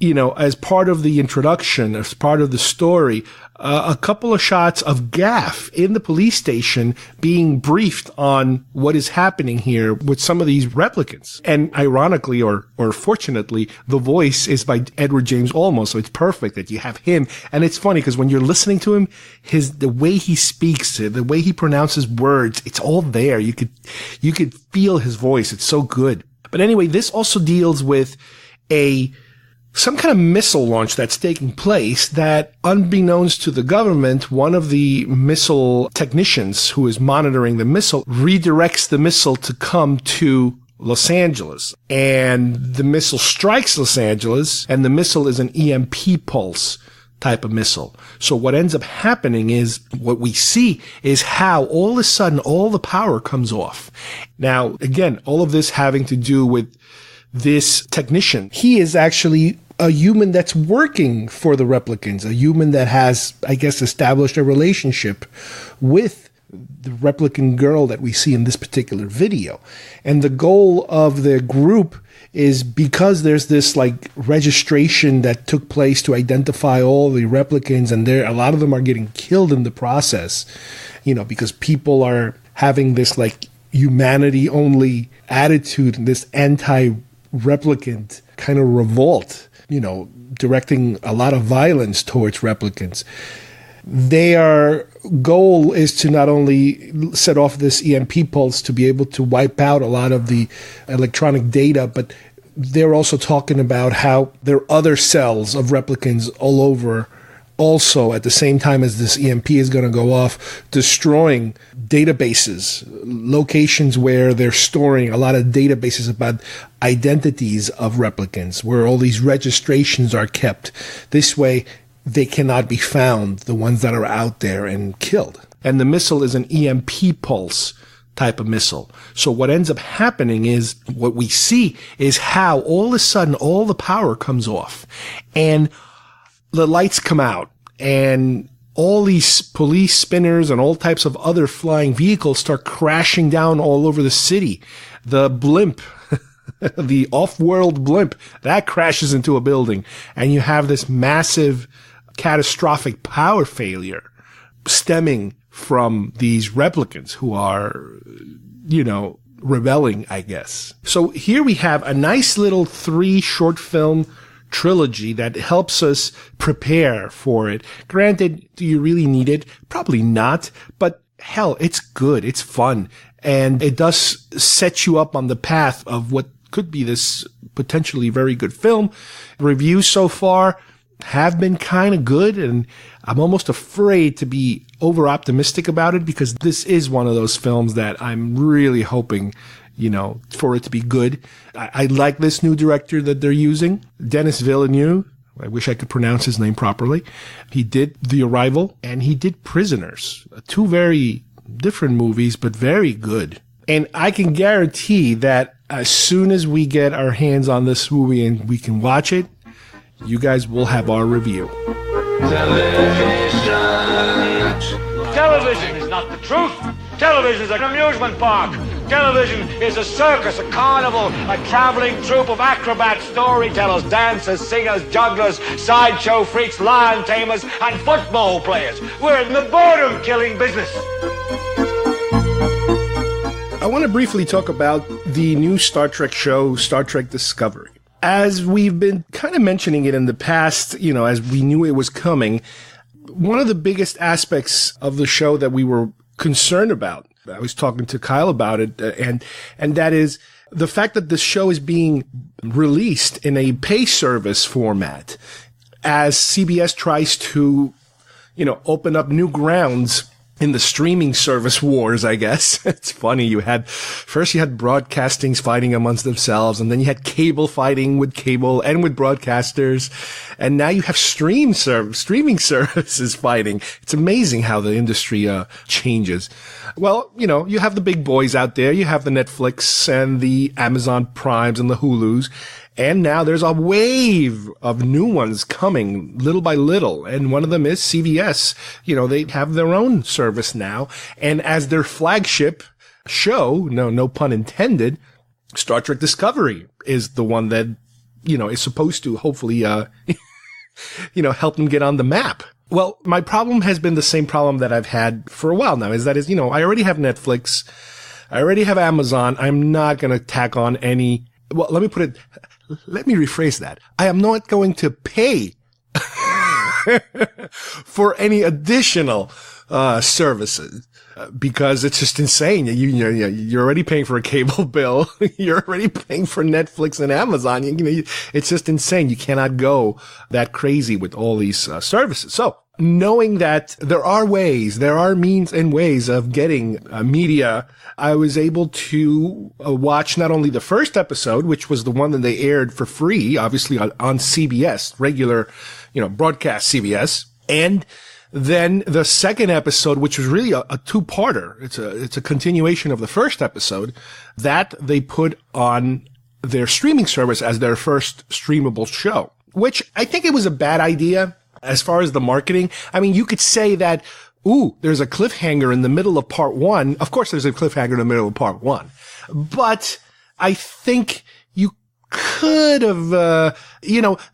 as part of the introduction, as part of the story, a couple of shots of Gaff in the police station being briefed on what is happening here with some of these replicants. And ironically, or fortunately, the voice is by Edward James Olmos, so it's perfect that you have him. And it's funny because when you're listening to him, the way he speaks, the way he pronounces words, it's all there. You could feel his voice. It's so good. But anyway, this also deals with some kind of missile launch that's taking place that, unbeknownst to the government, one of the missile technicians who is monitoring the missile redirects the missile to come to Los Angeles. And the missile strikes Los Angeles, and the missile is an EMP pulse type of missile. So what ends up happening is, what we see is how all of a sudden all the power comes off. Now, again, all of this having to do with this technician. He is actually a human that's working for the replicants, a human that has, I guess, established a relationship with the replicant girl that we see in this particular video. And the goal of the group is, because there's this registration that took place to identify all the replicants, and a lot of them are getting killed in the process, because people are having this humanity only attitude, this anti-replicant kind of revolt, directing a lot of violence towards replicants. Their goal is to not only set off this EMP pulse to be able to wipe out a lot of the electronic data, but they're also talking about how there are other cells of replicants all over, also at the same time as this EMP is going to go off, destroying databases, locations where they're storing a lot of databases about identities of replicants, where all these registrations are kept. This way, they cannot be found, the ones that are out there and killed. And the missile is an EMP pulse type of missile. So what ends up happening is, what we see is how all of a sudden all the power comes off, and the lights come out, and all these police spinners and all types of other flying vehicles start crashing down all over the city. The blimp, the off-world blimp, that crashes into a building, and you have this massive catastrophic power failure stemming from these replicants who are, rebelling, I guess. So here we have a nice little 3 short film trilogy that helps us prepare for it. Granted, do you really need it? Probably not, but hell, it's good. It's fun. And it does set you up on the path of what could be this potentially very good film. Reviews so far have been kind of good, and I'm almost afraid to be over optimistic about it, because this is one of those films that I'm really hoping, for it to be good. I like this new director that they're using, Denis Villeneuve. I wish I could pronounce his name properly. He did The Arrival, and he did Prisoners. 2 very different movies, but very good. And I can guarantee that as soon as we get our hands on this movie and we can watch it, you guys will have our review. Television is not the truth. Television is an amusement park. Television is a circus, a carnival, a traveling troupe of acrobats, storytellers, dancers, singers, jugglers, sideshow freaks, lion tamers, and football players. We're in the boredom-killing business. I want to briefly talk about the new Star Trek show, Star Trek Discovery. As we've been kind of mentioning it in the past, as we knew it was coming, one of the biggest aspects of the show that we were concerned about, I was talking to Kyle about it, and that is the fact that the show is being released in a pay service format as CBS tries to, open up new grounds in the streaming service wars, I guess. It's funny. First you had broadcastings fighting amongst themselves, and then you had cable fighting with cable and with broadcasters. And now you have streaming services fighting. It's amazing how the industry, changes. Well, you have the big boys out there. You have the Netflix and the Amazon Primes and the Hulus. And now there's a wave of new ones coming little by little. And one of them is CBS. They have their own service now. And as their flagship show, no pun intended, Star Trek Discovery is the one that is supposed to hopefully, help them get on the map. Well, my problem has been the same problem that I've had for a while now, I already have Netflix. I already have Amazon. I'm not going to tack on any, well, let me rephrase that. I am not going to pay for any additional services because it's just insane. You're already paying for a cable bill. You're already paying for Netflix and Amazon. It's just insane. You cannot go that crazy with all these services. So knowing that there are means and ways of getting media, I was able to watch not only the first episode, which was the one that they aired for free, obviously on CBS, regular, broadcast CBS, and then the second episode, which was really a two-parter. It's a continuation of the first episode that they put on their streaming service as their first streamable show, which I think it was a bad idea as far as the marketing. I mean, you could say that, there's a cliffhanger in the middle of part one. Of course, there's a cliffhanger in the middle of part one, but I think you could have,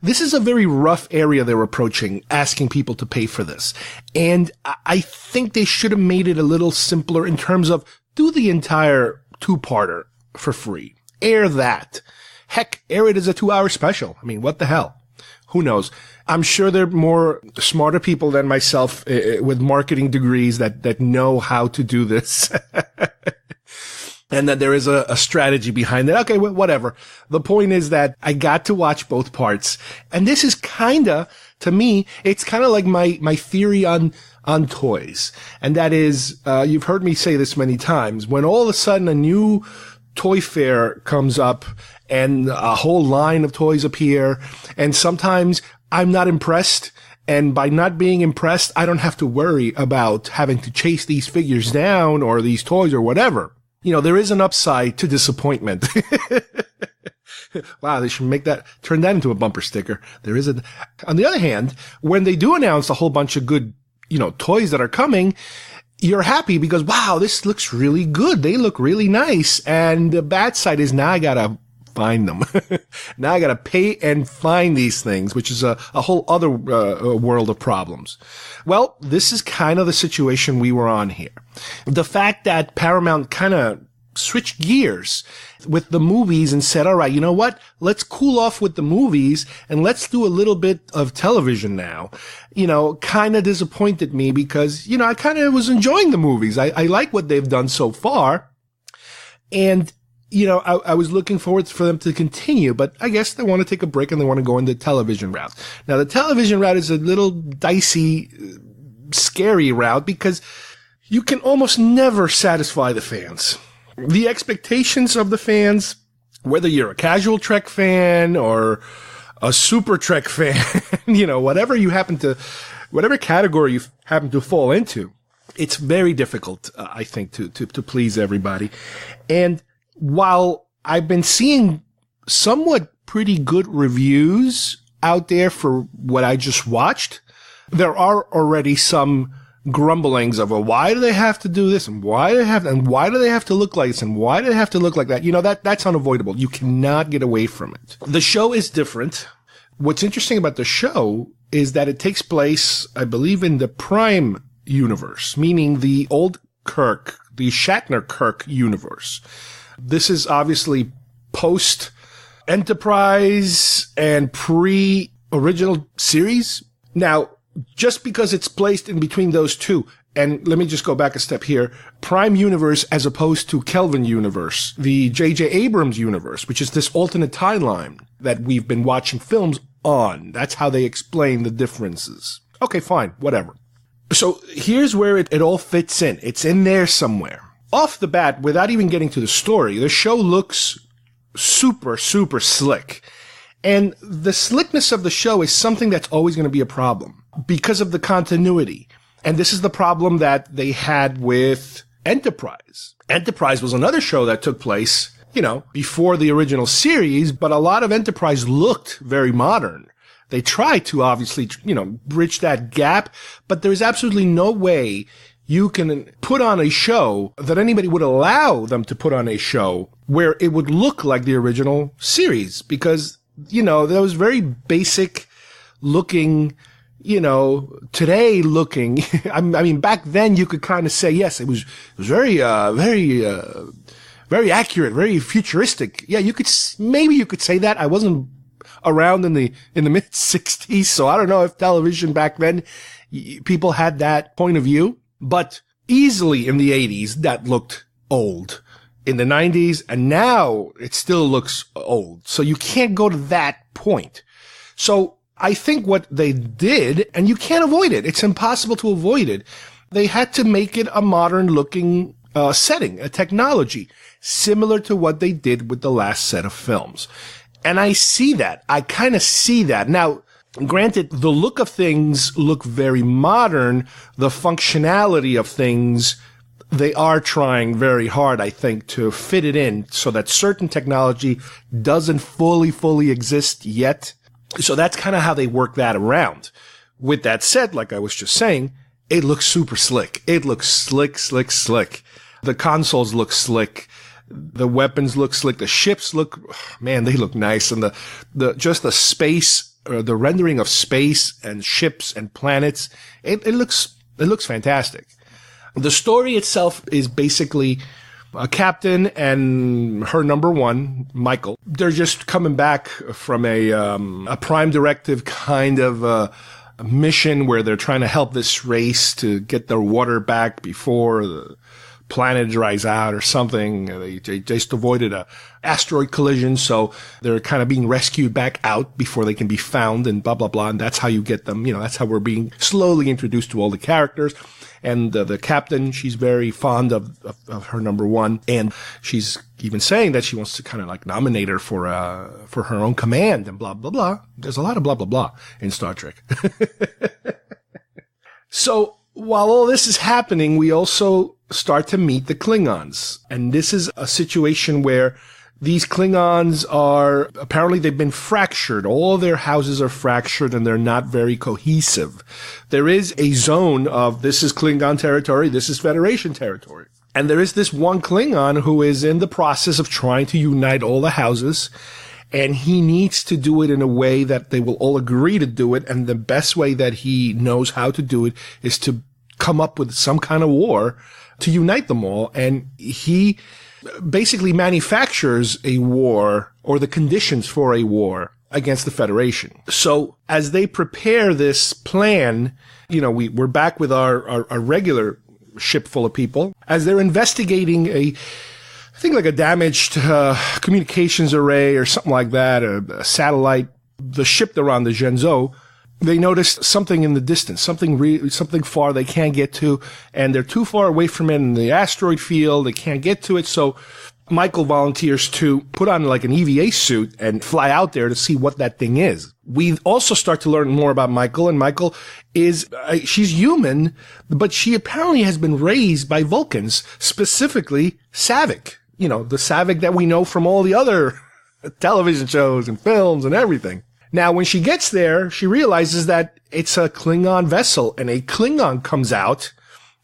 this is a very rough area they're approaching, asking people to pay for this. And I think they should have made it a little simpler in terms of do the entire two-parter for free. Air that. Heck, air it as a 2-hour special. I mean, what the hell? Who knows? I'm sure there are more smarter people than myself with marketing degrees that know how to do this. And that there is a strategy behind it. Okay, whatever. The point is that I got to watch both parts. And this is to me, it's like my theory on toys. And that is, you've heard me say this many times, when all of a sudden a new toy fair comes up and a whole line of toys appear, and sometimes I'm not impressed. And by not being impressed, I don't have to worry about having to chase these figures down or these toys or whatever. There is an upside to disappointment. Wow, they should turn that into a bumper sticker. On the other hand, when they do announce a whole bunch of good, toys that are coming, you're happy because, wow, this looks really good. They look really nice. And the bad side is now I gotta find them. Now I gotta pay and find these things, which is a whole other world of problems. Well, this is kind of the situation we were on here. The fact that Paramount kind of switched gears with the movies and said, all right, you know what? Let's cool off with the movies and let's do a little bit of television now. Kind of disappointed me because, I kind of was enjoying the movies. I like what they've done so far. And I was looking forward for them to continue, but I guess they want to take a break and they want to go in the television route. Now, the television route is a little dicey, scary route because you can almost never satisfy the fans. The expectations of the fans, whether you're a casual Trek fan or a super Trek fan, whatever category you happen to fall into, it's very difficult, I think, to please everybody. And while I've been seeing somewhat pretty good reviews out there for what I just watched, there are already some grumblings of, why do they have to do this? And why do they have to look like this? And why do they have to look like that? That's unavoidable. You cannot get away from it. The show is different. What's interesting about the show is that it takes place, I believe, in the Prime universe, meaning the old Kirk, the Shatner Kirk universe. This is obviously post Enterprise and pre-original series. Now, just because it's placed in between those two, and let me just go back a step here, Prime Universe as opposed to Kelvin Universe, the J.J. Abrams universe, which is this alternate timeline that we've been watching films on. That's how they explain the differences. Okay, fine, whatever. So here's where it all fits in. It's in there somewhere. Off the bat, without even getting to the story, the show looks super, super slick. And the slickness of the show is something that's always going to be a problem because of the continuity. And this is the problem that they had with Enterprise. Enterprise was another show that took place, before the original series, but a lot of Enterprise looked very modern. They tried to obviously, bridge that gap, but there's absolutely no way you can put on a show that anybody would allow them to put on a show where it would look like the original series, because that was very basic looking, today looking. I mean, back then you could kind of say, yes, it was very, very accurate, very futuristic. Yeah, maybe you could say that. I wasn't around in the mid 60s, so I don't know if television back then, people had that point of view, but easily in the 80s, that looked old. In the 90s, and now it still looks old. So you can't go to that point. So I think what they did, and you can't avoid it, it's impossible to avoid it, they had to make it a modern looking setting, a technology, similar to what they did with the last set of films. And I see that. I kind of see that. Now, granted, the look of things look very modern. The functionality of things, they are trying very hard, I think, to fit it in so that certain technology doesn't fully exist yet. So that's kind of how they work that around. With that said, like I was just saying, it looks super slick. It looks slick. The consoles look slick. The weapons look slick. The ships look, man, they look nice. And the space, the rendering of space and ships and planets, it looks fantastic. The story itself is basically a captain and her number one, Michael. They're just coming back from a prime directive kind of mission where they're trying to help this race to get their water back before the planet dries out or something. They just avoided a asteroid collision, so they're kind of being rescued back out before they can be found and blah, blah, blah. And that's how you get them. That's how we're being slowly introduced to all the characters. And the captain, she's very fond of her number one. And she's even saying that she wants to kind of like nominate her for her own command and blah, blah, blah. There's a lot of blah, blah, blah in Star Trek. So while all this is happening, we also start to meet the Klingons. And this is a situation where these Klingons apparently they've been fractured. All their houses are fractured and they're not very cohesive. There is a zone of this is Klingon territory, this is Federation territory. And there is this one Klingon who is in the process of trying to unite all the houses. And he needs to do it in a way that they will all agree to do it. And the best way that he knows how to do it is to come up with some kind of war to unite them all. And he basically manufactures a war or the conditions for a war against the Federation. So as they prepare this plan, we're back with our regular ship full of people. As they're investigating I think like a damaged communications array or something like that, a satellite, the ship they're on, the Zhenzhou, they noticed something in the distance, something far they can't get to, and they're too far away from it in the asteroid field. They can't get to it. So Michael volunteers to put on like an EVA suit and fly out there to see what that thing is. We also start to learn more about Michael, and Michael she's human, but she apparently has been raised by Vulcans, specifically Saavik. The Saavik that we know from all the other television shows and films and everything. Now, when she gets there, she realizes that it's a Klingon vessel, and a Klingon comes out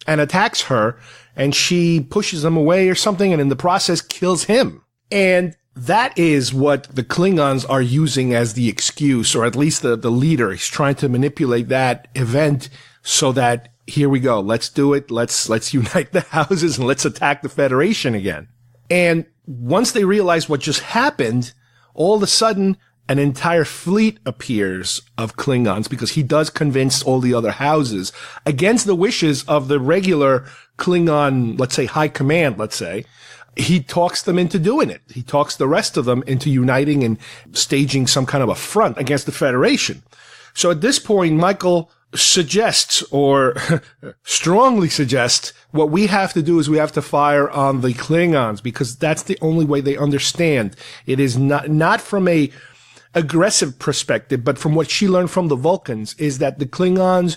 and attacks her, and she pushes him away or something, and in the process kills him. And that is what the Klingons are using as the excuse, or at least the leader is trying to manipulate that event so that, here we go, let's do it, let's unite the houses and let's attack the Federation again. And once they realize what just happened, all of a sudden, an entire fleet appears of Klingons because he does convince all the other houses against the wishes of the regular Klingon, let's say high command, he talks them into doing it. He talks the rest of them into uniting and staging some kind of a front against the Federation. So at this point, Michael suggests, or strongly suggests, what we have to do is we have to fire on the Klingons because that's the only way they understand. It is not from a aggressive perspective, but from what she learned from the Vulcans, is that the Klingons,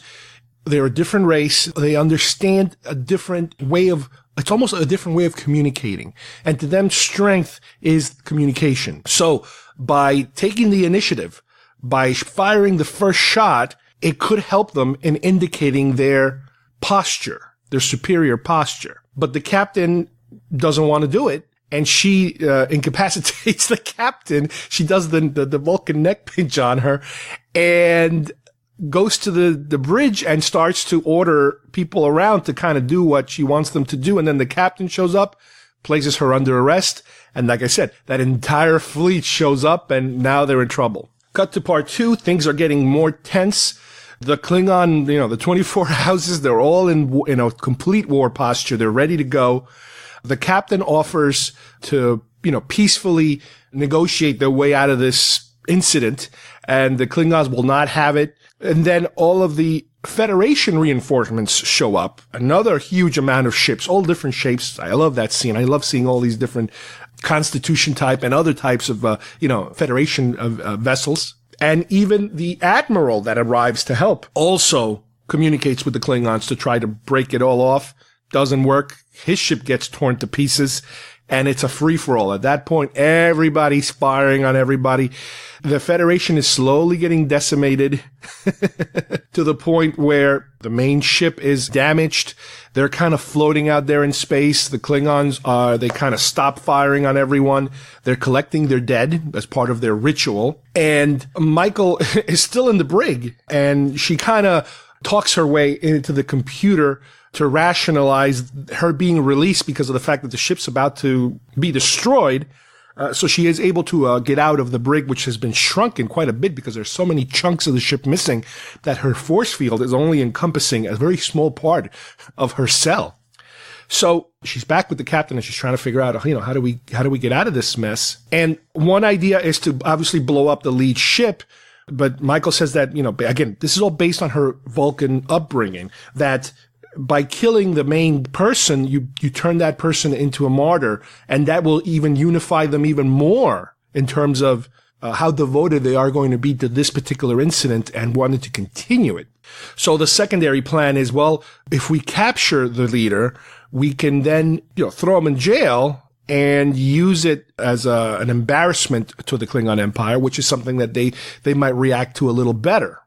they're a different race. They understand a different way it's almost a different way of communicating. And to them, strength is communication. So by taking the initiative, by firing the first shot, it could help them in indicating their posture, their superior posture. But the captain doesn't want to do it. and she incapacitates the captain. She does the Vulcan neck pinch on her and goes to the bridge and starts to order people around to kind of do what she wants them to do. And then the captain shows up, places her under arrest. And like I said, that entire fleet shows up and now they're in trouble. Cut to part 2. Things are getting more tense. The Klingon, the 24 houses, they're all in a complete war posture. They're ready to go. The captain offers to, peacefully negotiate their way out of this incident, and the Klingons will not have it. And then all of the Federation reinforcements show up. Another huge amount of ships, all different shapes. I love that scene. I love seeing all these different Constitution type and other types of, Federation vessels. And even the admiral that arrives to help also communicates with the Klingons to try to break it all off. Doesn't work. His ship gets torn to pieces, and it's a free-for-all. At that point, everybody's firing on everybody. The Federation is slowly getting decimated to the point where the main ship is damaged. They're kind of floating out there in space. The Klingons they kind of stop firing on everyone. They're collecting their dead as part of their ritual. And Michael is still in the brig, and she kind of talks her way into the computer to rationalize her being released because of the fact that the ship's about to be destroyed. So she is able to get out of the brig, which has been shrunken quite a bit because there's so many chunks of the ship missing that her force field is only encompassing a very small part of her cell. So she's back with the captain and she's trying to figure out, how do we get out of this mess? And one idea is to obviously blow up the lead ship. But Michael says that, again, this is all based on her Vulcan upbringing, that by killing the main person, you turn that person into a martyr, and that will even unify them even more in terms of how devoted they are going to be to this particular incident and wanting to continue it. So the secondary plan is, well, if we capture the leader, we can then, throw him in jail and use it as an embarrassment to the Klingon Empire, which is something that they might react to a little better.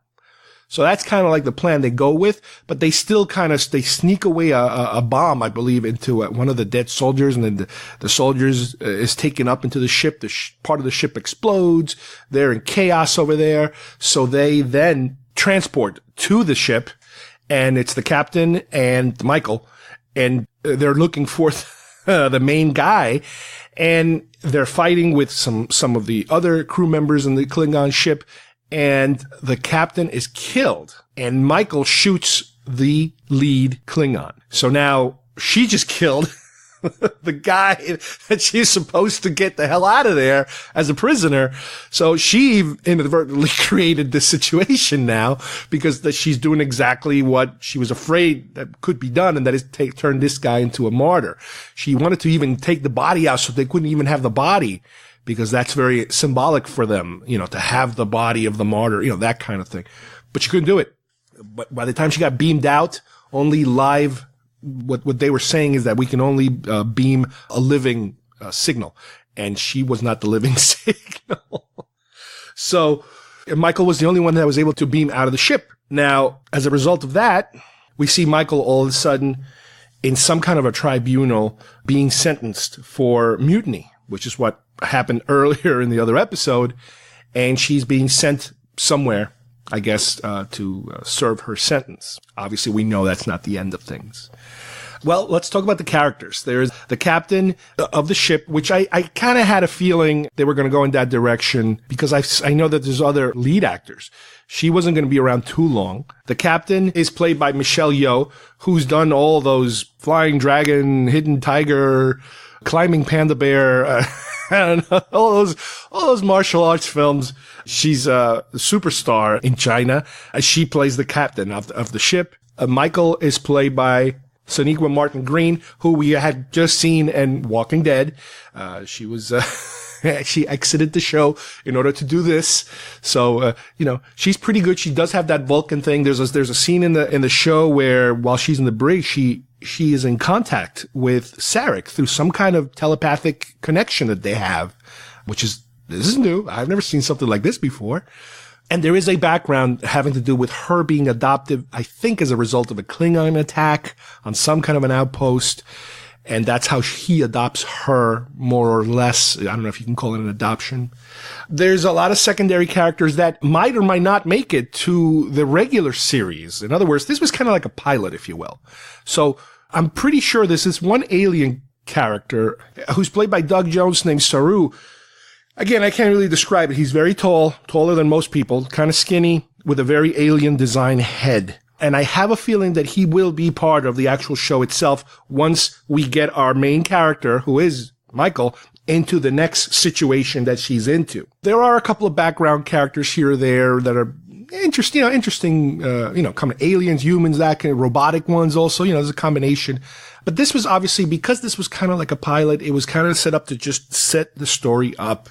So that's kind of like the plan they go with, but they still they sneak away a bomb, I believe, into one of the dead soldiers, and then the soldiers is taken up into the ship. Part of the ship explodes. They're in chaos over there. So they then transport to the ship, and it's the captain and Michael, and they're looking for the main guy, and they're fighting with some of the other crew members in the Klingon ship. And the captain is killed, and Michael shoots the lead Klingon. So now she just killed the guy that she's supposed to get the hell out of there as a prisoner. So she inadvertently created this situation now because she's doing exactly what she was afraid that could be done, and that is turn this guy into a martyr. She wanted to even take the body out so they couldn't even have the body, because that's very symbolic for them, to have the body of the martyr, that kind of thing. But she couldn't do it. But by the time she got beamed out, only live, what they were saying is that we can only beam a living signal. And she was not the living signal. So Michael was the only one that was able to beam out of the ship. Now, as a result of that, we see Michael all of a sudden in some kind of a tribunal being sentenced for mutiny, which is what happened earlier in the other episode, and she's being sent somewhere, I guess, to serve her sentence. Obviously, we know that's not the end of things. Well, let's talk about the characters. There's the captain of the ship, which I kind of had a feeling they were going to go in that direction because I know that there's other lead actors. She wasn't going to be around too long. The captain is played by Michelle Yeoh, who's done all those Flying Dragon, Hidden Tiger, Climbing Panda Bear, and all those martial arts films. She's a superstar in China. She plays the captain of the ship. Michael is played by Sonequa Martin Green, who we had just seen in Walking Dead. She was she exited the show in order to do this. So she's pretty good. She does have that Vulcan thing. There's a scene in the show where while she's in the brig, she is in contact with Sarek through some kind of telepathic connection that they have, this is new. I've never seen something like this before. And there is a background having to do with her being adopted, I think, as a result of a Klingon attack on some kind of an outpost. And that's how he adopts her, more or less. I don't know if you can call it an adoption. There's a lot of secondary characters that might or might not make it to the regular series. In other words, this was kind of like a pilot, if you will. So I'm pretty sure this is one alien character who's played by Doug Jones named Saru. Again, I can't really describe it. He's very tall, taller than most people, kind of skinny, with a very alien design head. And I have a feeling that he will be part of the actual show itself once we get our main character, who is Michael, into the next situation that she's into. There are a couple of background characters here or there that are interesting, kind of aliens, humans, that kind of robotic ones also, there's a combination. But this was obviously, because this was kind of like a pilot, it was kind of set up to just set the story up.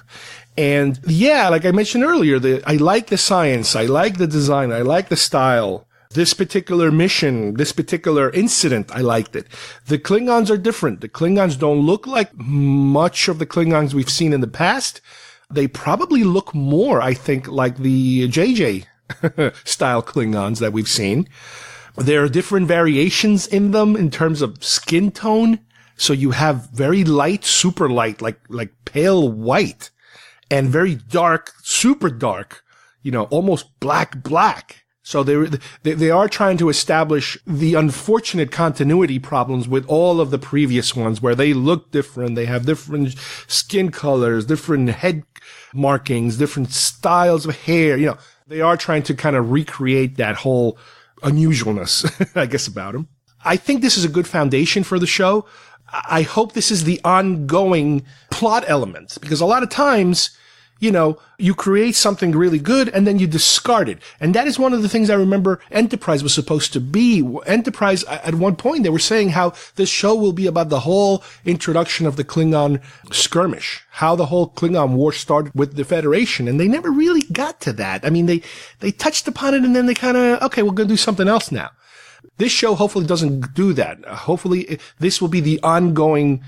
And yeah, like I mentioned earlier, I like the science, I like the design, I like the style. This particular mission, this particular incident, I liked it. The Klingons are different. The Klingons don't look like much of the Klingons we've seen in the past. They probably look more, I think, like the JJ style Klingons that we've seen. There are different variations in them in terms of skin tone. So you have very light, super light, like pale white, and very dark, super dark, almost black. So they are trying to establish the unfortunate continuity problems with all of the previous ones where they look different. They have different skin colors, different head markings, different styles of hair. They are trying to kind of recreate that whole unusualness, I guess, about them. I think this is a good foundation for the show. I hope this is the ongoing plot element, because a lot of times, you create something really good and then you discard it. And that is one of the things I remember Enterprise was supposed to be. Enterprise, at one point, they were saying how this show will be about the whole introduction of the Klingon skirmish, how the whole Klingon war started with the Federation. And they never really got to that. I mean, they touched upon it and then they kind of, okay, we're going to do something else now. This show hopefully doesn't do that. Hopefully this will be the ongoing,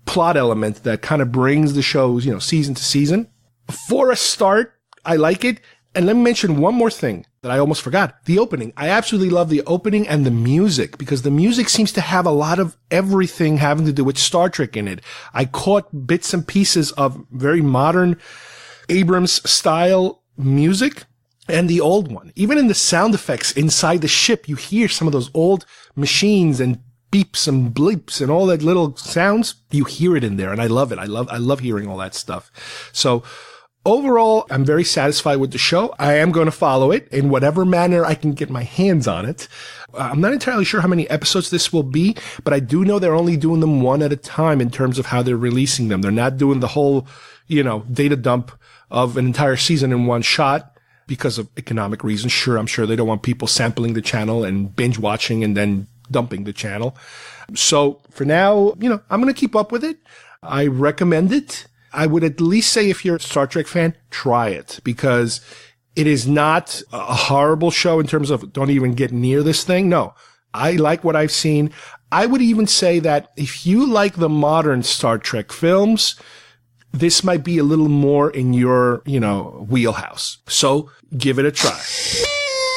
plot element that kind of brings the shows, season to season. For a start, I like it. And let me mention one more thing that I almost forgot. The opening. I absolutely love the opening and the music, because the music seems to have a lot of everything having to do with Star Trek in it. I caught bits and pieces of very modern Abrams style music and the old one. Even in the sound effects inside the ship, you hear some of those old machines and beeps and bleeps and all that little sounds. You hear it in there, and I love it. I love hearing all that stuff. So overall, I'm very satisfied with the show. I am going to follow it in whatever manner I can get my hands on it. I'm not entirely sure how many episodes this will be, but I do know they're only doing them one at a time in terms of how they're releasing them. They're not doing the whole, data dump of an entire season in one shot because of economic reasons. Sure, I'm sure they don't want people sampling the channel and binge watching and then dumping the channel. So for now, I'm going to keep up with it. I recommend it. I would at least say, if you're a Star Trek fan, try it, because it is not a horrible show in terms of don't even get near this thing. No, I like what I've seen. I would even say that if you like the modern Star Trek films, this might be a little more in your, wheelhouse. So give it a try.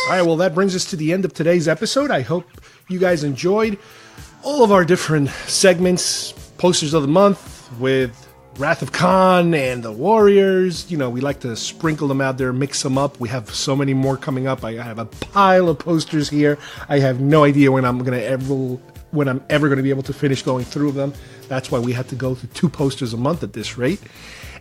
All right. Well, that brings us to the end of today's episode. I hope you guys enjoyed all of our different segments, posters of the month with Wrath of Khan and the Warriors. We like to sprinkle them out there, mix them up. We have so many more coming up. I have a pile of posters here. I have no idea when I'm ever going to be able to finish going through them. That's why we have to go to 2 posters a month at this rate.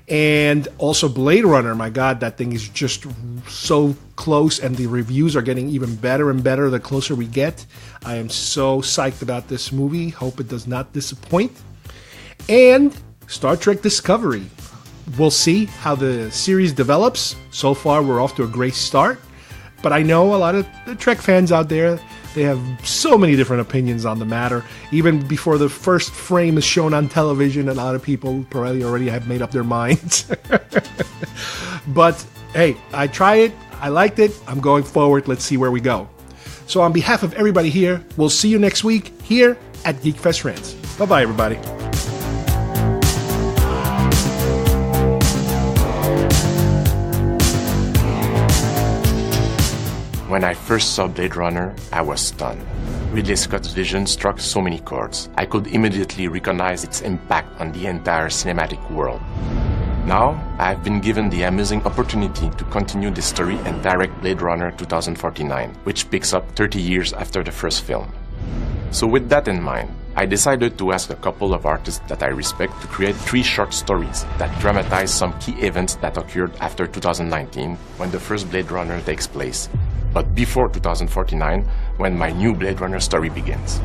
And also Blade Runner, my God, that thing is just so close, and the reviews are getting even better and better the closer we get. I am so psyched about this movie. Hope it does not disappoint. And Star Trek Discovery. We'll see how the series develops. So far, we're off to a great start. But I know a lot of the Trek fans out there, they have so many different opinions on the matter. Even before the first frame is shown on television, a lot of people probably already have made up their minds. But hey, I tried it. I liked it. I'm going forward. Let's see where we go. So on behalf of everybody here, we'll see you next week here at GeekFest Rants. Bye-bye, everybody. When I first saw Blade Runner, I was stunned. Ridley Scott's vision struck so many chords. I could immediately recognize its impact on the entire cinematic world. Now, I have been given the amazing opportunity to continue this story and direct Blade Runner 2049, which picks up 30 years after the first film. So with that in mind, I decided to ask a couple of artists that I respect to create 3 short stories that dramatize some key events that occurred after 2019, when the first Blade Runner takes place, but before 2049, when my new Blade Runner story begins.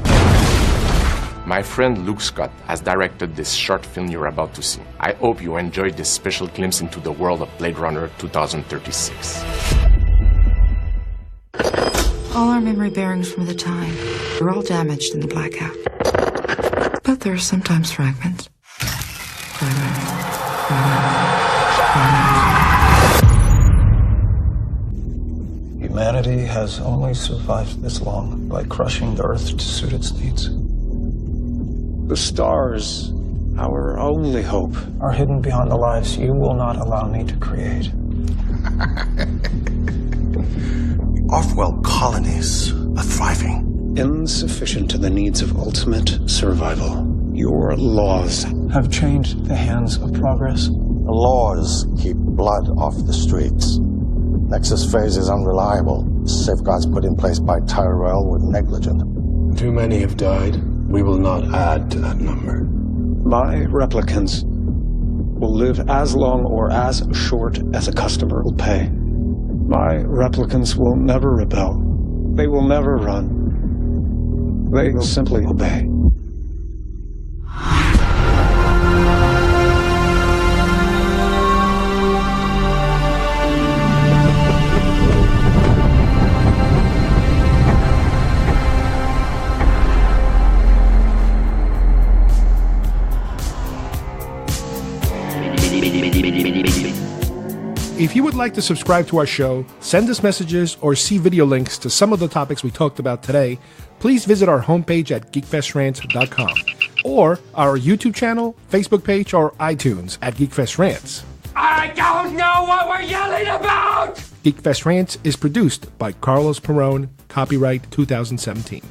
My friend Luke Scott has directed this short film you're about to see. I hope you enjoyed this special glimpse into the world of Blade Runner 2036. All our memory bearings from the time are all damaged in the blackout. But there are sometimes fragments. Humanity has only survived this long by crushing the Earth to suit its needs. The stars, our only hope, are hidden beyond the lives you will not allow me to create. Off-world colonies are thriving. Insufficient to the needs of ultimate survival. Your laws have changed the hands of progress. The laws keep blood off the streets. Nexus phase is unreliable. Safeguards put in place by Tyrell were negligent. Too many have died. We will not add to that number. My replicants will live as long or as short as a customer will pay. My replicants will never rebel. They will never run. They will simply obey. If you would like to subscribe to our show, send us messages, or see video links to some of the topics we talked about today, please visit our homepage at GeekFestRants.com or our YouTube channel, Facebook page, or iTunes at GeekFest Rants. I don't know what we're yelling about! GeekFest Rants is produced by Carlos Perón, copyright 2017.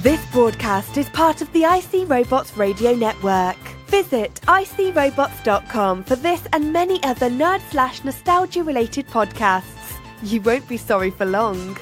This broadcast is part of the IC Robots Radio Network. Visit icrobots.com for this and many other nerd/nostalgia related podcasts. You won't be sorry for long.